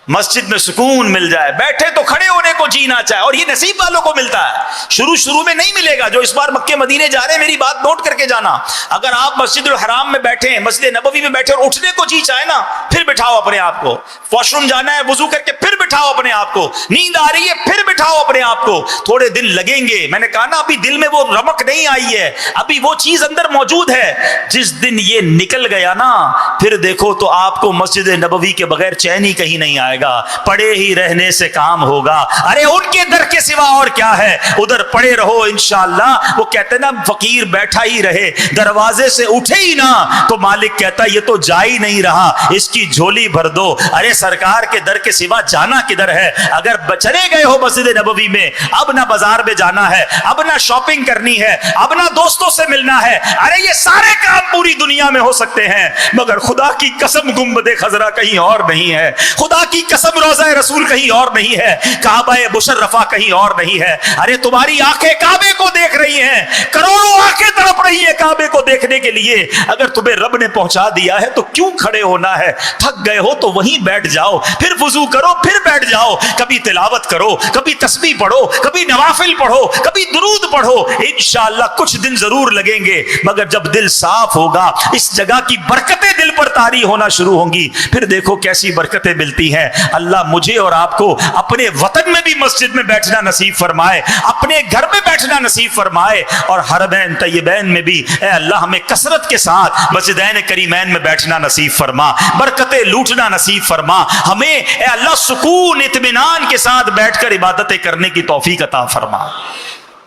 مسجد میں سکون مل جائے، بیٹھے تو کھڑے ہونے کو جی نہ چاہے، اور یہ نصیب والوں کو ملتا ہے، شروع میں نہیں ملے گا۔ جو اس بار مکے مدینے جا رہے ہیں میری بات نوٹ کر کے جانا، اگر آپ مسجد الحرام میں بیٹھے ہیں، مسجد نبوی میں بیٹھے اور اٹھنے کو جی چاہے نا، پھر بٹھاؤ اپنے آپ کو، واش روم جانا ہے وضو کر کے پھر بٹھاؤ اپنے آپ کو، نیند آ رہی ہے پھر بٹھاؤ اپنے آپ کو، تھوڑے دن لگیں گے، میں نے کہا نا ابھی دل میں وہ رمق نہیں آئی ہے، ابھی وہ چیز اندر موجود ہے، جس دن یہ نکل گیا نا پھر دیکھو تو آپ کو مسجد نبوی کے بغیر چین ہی کہیں نہیں آئے گا، پڑے ہی رہنے سے کام ہوگا۔ ارے ان کے در کے سوا اور کیا ہے، ادھر پڑے رہو انشاءاللہ۔ وہ کہتے نا فقیر بیٹھا ہی رہے، دروازے سے اٹھے ہی نہ تو مالک کہتا یہ تو جا ہی نہیں رہا، اس کی جھولی بھر دو۔ ارے سرکار کے در کے سوا جانا کدھر ہے؟ اگر چلے گئے ہو مسجد نبوی میں، اب نہ بازار میں جانا ہے، اب نہ شاپنگ کرنی ہے، اب نہ دوستوں سے ملنا ہے، ارے یہ سارے کام پوری دنیا میں ہو سکتے ہیں، مگر خدا کی قسم گنبد خضرا کہیں اور نہیں ہے، خدا کی قسم روضہ رسول کہیں اور نہیں ہے، کعبہ مشرفہ کہیں اور نہیں ہے۔ ارے تمہاری آنکھیں کعبے کو دیکھ رہی ہیں، کروڑوں آنکھیں تڑپ رہی ہیں کعبے کو دیکھنے کے لیے، اگر تمہیں رب نے پہنچا دیا ہے تو کیوں کھڑے ہونا ہے؟ تھک گئے ہو تو وہیں بیٹھ جاؤ، پھر وضو کرو پھر بیٹھ جاؤ، کبھی تلاوت کرو، کبھی تسبیح پڑھو، کبھی نوافل پڑھو، کبھی درود پڑھو، انشاءاللہ کچھ دن ضرور لگیں گے، مگر جب دل صاف ہوگا، اس جگہ کی برکتیں دل پر طاری ہونا شروع ہوں گی، پھر دیکھو کیسی برکتیں ملتی ہیں۔ اللہ مجھے اور آپ کو اپنے وطن میں بھی مسجد میں بیٹھنا نصیب فرمائے، اپنے گھر میں بیٹھنا نصیب فرمائے، اور حرمین طیبین میں بھی اے اللہ ہمیں کثرت کے ساتھ مسجدین کریمین میں بیٹھنا نصیب فرما، برکتیں لوٹنا نصیب فرما، ہمیں اے اللہ سکون اطمینان کے ساتھ بیٹھ کر عبادتیں کرنے کی توفیق عطا فرما۔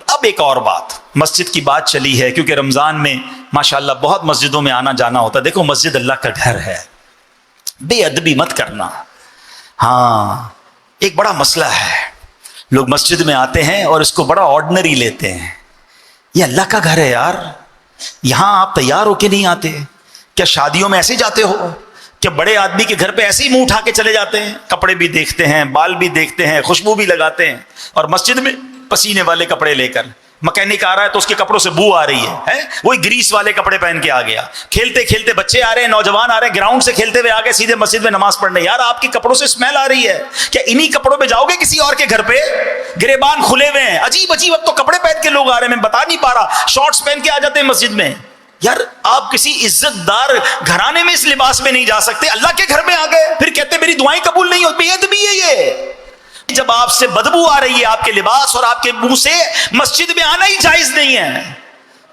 اب ایک اور بات، مسجد کی بات چلی ہے کیونکہ رمضان میں ماشاءاللہ بہت مسجدوں میں آنا جانا ہوتا ہے۔ دیکھو مسجد اللہ کا گھر ہے، بے ادبی مت کرنا۔ ہاں ایک بڑا مسئلہ ہے، لوگ مسجد میں آتے ہیں اور اس کو بڑا آرڈنری لیتے ہیں، یہ اللہ کا گھر ہے یار، یہاں آپ تیار ہو کے نہیں آتے؟ کیا شادیوں میں ایسے جاتے ہو؟ کیا بڑے آدمی کے گھر پہ ایسے ہی منہ اٹھا کے چلے جاتے ہیں؟ کپڑے بھی دیکھتے ہیں، بال بھی دیکھتے ہیں، خوشبو بھی لگاتے ہیں، اور مسجد میں پسینے والے کپڑے لے کر، مکینک آ رہا ہے تو اس کے کپڑوں سے بو آ رہی ہے، وہی گریس والے کپڑے پہن کے آ گیا، کھیلتے کھیلتے بچے آ رہے ہیں، نوجوان آ رہے ہیں، گراؤنڈ سے کھیلتے ہوئے آ گئے سیدھے مسجد میں نماز پڑھنے، یار آپ کے کپڑوں سے اسمیل آ رہی ہے، کیا انہی کپڑوں میں جاؤ گے کسی اور کے گھر پہ؟ گریبان کھلے ہوئے ہیں، عجیب عجیب اب تو کپڑے پہن کے لوگ آ رہے ہیں، میں بتا نہیں پا رہا، شارٹس پہن کے آ جاتے ہیں مسجد میں۔ یار آپ کسی عزت دار گھرانے میں اس لباس میں نہیں جا سکتے، اللہ کے گھر میں آ گئے، پھر کہتے میری دعائیں قبول نہیں ہوتی، بے ادبی ہے یہ۔ جب آپ سے بدبو آ رہی ہے آپ کے لباس اور آپ کے منہ سے، مسجد میں آنا ہی جائز نہیں ہے۔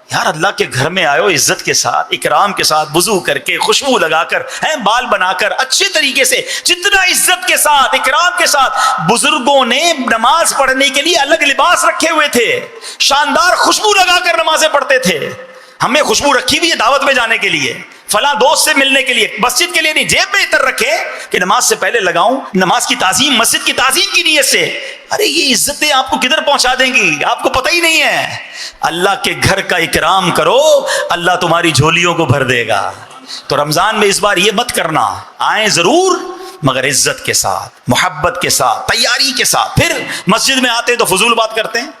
یار اللہ کے گھر میں آئے ہو عزت کے ساتھ، اکرام کے ساتھ، وضو کر کے، خوشبو لگا کر، بال بنا کر، اچھے طریقے سے، جتنا عزت کے ساتھ، اکرام کے ساتھ۔ بزرگوں نے نماز پڑھنے کے لیے الگ لباس رکھے ہوئے تھے، شاندار خوشبو لگا کر نمازیں پڑھتے تھے۔ ہمیں خوشبو رکھی ہوئی ہے دعوت میں جانے کے لیے، فلاں دوست سے ملنے کے لیے، مسجد کے لیے نہیں، جیب میں اتر رکھے کہ نماز سے پہلے لگاؤں، نماز کی تعظیم، مسجد کی تعظیم کی نیت سے۔ ارے یہ عزتیں آپ کو کدھر پہنچا دیں گی، آپ کو پتہ ہی نہیں ہے۔ اللہ کے گھر کا اکرام کرو، اللہ تمہاری جھولیوں کو بھر دے گا۔ تو رمضان میں اس بار یہ مت کرنا، آئیں ضرور مگر عزت کے ساتھ، محبت کے ساتھ، تیاری کے ساتھ۔ پھر مسجد میں آتے تو فضول بات کرتے ہیں،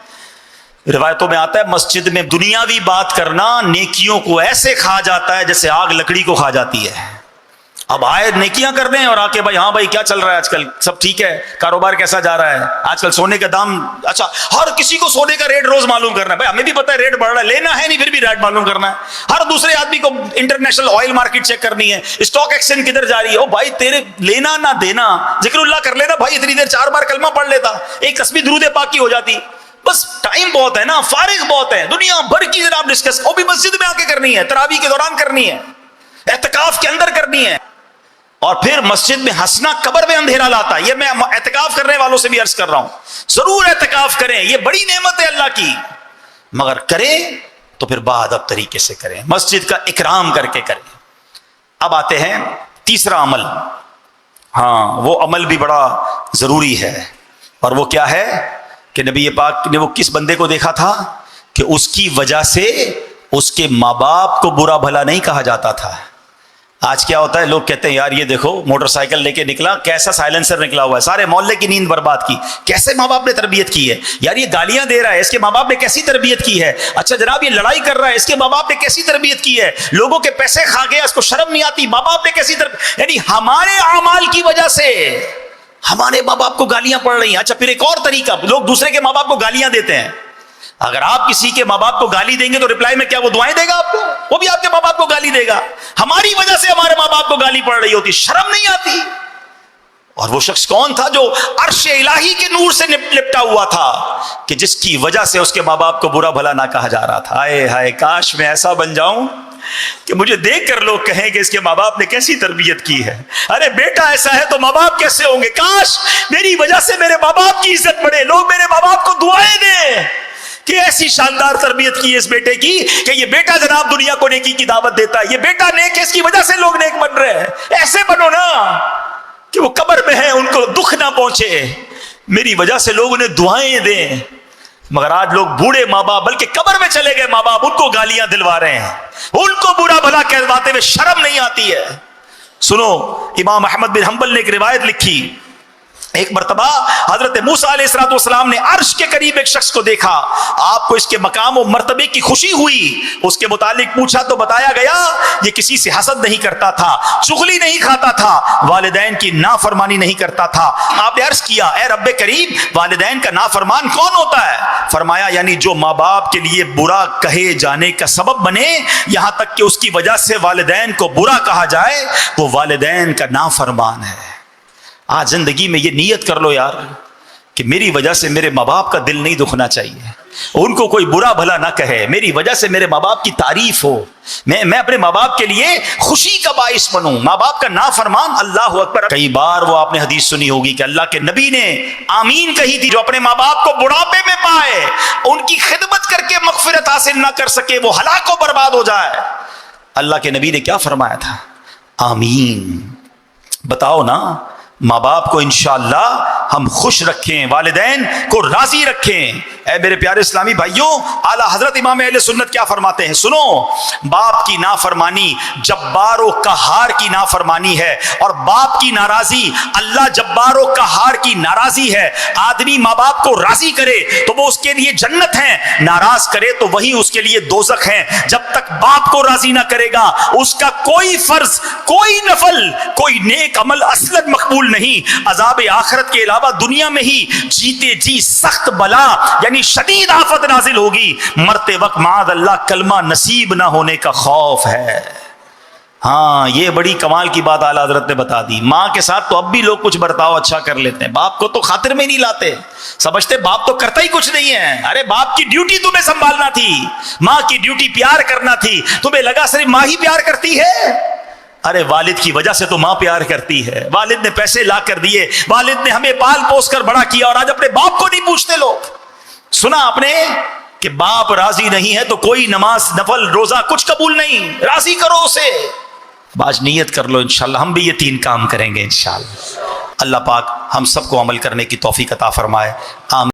روایتوں میں آتا ہے مسجد میں دنیاوی بات کرنا نیکیوں کو ایسے کھا جاتا ہے جیسے آگ لکڑی کو کھا جاتی ہے۔ اب آئے نیکیاں کر رہے ہیں اور آ کے بھائی ہاں بھائی کیا چل رہا ہے آج کل، سب ٹھیک ہے، کاروبار کیسا جا رہا ہے، آج کل سونے کا دام اچھا، ہر کسی کو سونے کا ریٹ روز معلوم کرنا ہے، بھائی ہمیں بھی پتہ ہے ریٹ بڑھ رہا ہے، لینا ہے نہیں پھر بھی ریٹ معلوم کرنا ہے۔ ہر دوسرے آدمی کو انٹرنیشنل آئل مارکیٹ چیک کرنی ہے، اسٹاک ایکسچینج کدھر جا رہی ہے، او بھائی تیرے لینا نہ دینا، ذکر اللہ کر لینا بھائی، اتنی دیر 4 بار کلمہ پڑھ لیتا، ایک تسبیح درود پاک کی ہو جاتی، بس ٹائم بہت ہے نا، فارغ بہت ہے، دنیا بھر کی جناب ڈسکس، وہ بھی مسجد میں آ کے کرنی ہے، تراویح کے دوران کرنی ہے، اعتکاف کے اندر کرنی ہے۔ اور پھر مسجد میں ہنسنا قبر میں اندھیرا لاتا ہے، یہ میں اعتکاف کرنے والوں سے بھی عرض کر رہا ہوں، ضرور اعتکاف کریں، یہ بڑی نعمت ہے اللہ کی، مگر کریں تو پھر بادب طریقے سے کریں، مسجد کا اکرام کر کے کریں۔ اب آتے ہیں تیسرا عمل، ہاں وہ عمل بھی بڑا ضروری ہے، اور وہ کیا ہے کہ نبی پاک نے وہ کس بندے کو دیکھا تھا کہ اس کی وجہ سے اس کے ماں باپ کو برا بھلا نہیں کہا جاتا تھا، آج کیا ہوتا ہے، لوگ کہتے ہیں یار یہ دیکھو موٹر سائیکل لے کے نکلا، کیسا سائلنسر نکلا ہوا ہے، سارے محلے کی نیند برباد کی، کیسے ماں باپ نے تربیت کی ہے، یار یہ گالیاں دے رہا ہے، اس کے ماں باپ نے کیسی تربیت کی ہے، اچھا جناب یہ لڑائی کر رہا ہے، اس کے ماں باپ نے کیسی تربیت کی ہے، لوگوں کے پیسے کھا گیا، اس کو شرم نہیں آتی، ماں باپ نے کیسی تربیت، یعنی ہمارے اعمال کی وجہ سے ہمارے ماں باپ کو گالیاں پڑ رہی ہیں۔ اچھا پھر ایک اور طریقہ، لوگ دوسرے کے ماں باپ کو گالیاں دیتے ہیں، اگر آپ کسی کے ماں باپ کو گالی دیں گے تو ریپلائی میں کیا وہ دعائیں دے گا آپ کو؟ وہ بھی آپ کے ماں باپ کو گالی دے گا۔ ہماری وجہ سے ہمارے ماں باپ کو گالی پڑ رہی ہوتی، شرم نہیں آتی؟ اور وہ شخص کون تھا جو عرش الہی کے نور سے لپٹا ہوا تھا، کہ جس کی وجہ سے اس کے ماں باپ کو برا بھلا نہ کہا جا رہا تھا۔ ہائے ہائے، کاش میں ایسا بن جاؤں کہ مجھے دیکھ کر لوگ کہیں کہ اس کے ماں باپ نے کیسی تربیت کی ہے، ارے بیٹا ایسا ہے تو ماں باپ کیسے ہوں گے، کاش میری وجہ سے میرے ماں باپ کی عزت بڑھے، لوگ میرے ماں باپ کو دعائیں دیں کہ ایسی شاندار تربیت کی ہے اس بیٹے کی کہ یہ بیٹا جناب دنیا کو نیکی کی دعوت دیتا ہے، یہ بیٹا نیک ہے، اس کی وجہ سے لوگ نیک بن رہے ہیں۔ ایسے بنو نا کہ وہ قبر میں ہیں ان کو دکھ نہ پہنچے، میری وجہ سے لوگ انہیں دعائیں دیں۔ مگر آج لوگ بوڑھے ماں باپ، بلکہ قبر میں چلے گئے ماں باپ، ان کو گالیاں دلوا رہے ہیں، ان کو برا بھلا کہلواتے ہوئے شرم نہیں آتی ہے۔ سنو، امام احمد بن حنبل نے ایک روایت لکھی، ایک مرتبہ حضرت موسیٰ علیہ السلام نے عرش کے قریب ایک شخص کو دیکھا، آپ کو اس کے مقام و مرتبے کی خوشی ہوئی، اس کے متعلق پوچھا تو بتایا گیا یہ کسی سے حسد نہیں کرتا تھا، چغلی نہیں کھاتا تھا، والدین کی نافرمانی نہیں کرتا تھا۔ آپ نے عرض کیا اے رب کریم، والدین کا نافرمان کون ہوتا ہے؟ فرمایا یعنی جو ماں باپ کے لیے برا کہے جانے کا سبب بنے، یہاں تک کہ اس کی وجہ سے والدین کو برا کہا جائے، وہ والدین کا نافرمان ہے۔ آج زندگی میں یہ نیت کر لو یار کہ میری وجہ سے میرے ماں باپ کا دل نہیں دکھنا چاہیے، ان کو کوئی برا بھلا نہ کہے، میری وجہ سے میرے ماں باپ کی تعریف ہو، میں اپنے ماں باپ کے لیے خوشی کا باعث بنوں، ماں باپ کا نافرمان۔ اللہ اکبر، کئی بار وہ آپ نے حدیث سنی ہوگی کہ اللہ کے نبی نے آمین کہی تھی، جو اپنے ماں باپ کو بڑھاپے میں پائے، ان کی خدمت کر کے مغفرت حاصل نہ کر سکے، وہ ہلاک و برباد ہو جائے، اللہ کے نبی نے کیا فرمایا تھا؟ آمین۔ بتاؤ نا، ماں باپ کو انشاءاللہ ہم خوش رکھیں، والدین کو راضی رکھیں۔ اے میرے پیارے اسلامی بھائیوں، اعلیٰ حضرت امام اہل سنت کیا فرماتے ہیں؟ سنو، باپ کی نافرمانی جبار و قہار کی نافرمانی ہے، اور باپ کی ناراضی اللہ جبار و قہار کی ناراضی ہے۔ آدمی ماں باپ کو راضی کرے تو وہ اس کے لیے جنت ہے، ناراض کرے تو وہی اس کے لیے دوزخ ہے۔ جب تک باپ کو راضی نہ کرے گا، اس کا کوئی فرض، کوئی نفل، کوئی نیک عمل اصلاً مقبول نہیں۔ عذاب آخرت کے علاوہ دنیا میں ہی جیتے جی سخت بلا یعنی شدید آفت نازل ہوگی، مرتے وقت معاذ اللہ کلمہ نصیب نہ ہونے کا خوف ہے۔ ہاں، یہ بڑی کمال کی بات اعلیٰ حضرت نے بتا دی۔ ماں کے ساتھ تو اب بھی لوگ کچھ برتاؤ اچھا کر لیتے ہیں، باپ کو تو خاطر میں نہیں لاتے، سمجھتے باپ تو کرتا ہی کچھ نہیں ہے۔ ارے باپ کی ڈیوٹی تمہیں سنبھالنا تھی، ماں کی ڈیوٹی پیار کرنا تھی، تمہیں لگا صرف ماں ہی پیار کرتی ہے؟ ارے والد کی وجہ سے تو ماں پیار کرتی ہے، والد نے پیسے لا کر دیے، والد نے ہمیں پال پوس کر بڑا کیا، اور آج اپنے باپ کو نہیں پوچھتے لوگ۔ سنا آپ نے کہ باپ راضی نہیں ہے تو کوئی نماز نفل روزہ کچھ قبول نہیں، راضی کرو اسے۔ آج نیت کر لو، انشاءاللہ ہم بھی یہ 3 کام کریں گے انشاءاللہ۔ اللہ پاک ہم سب کو عمل کرنے کی توفیق عطا فرمائے، آمین۔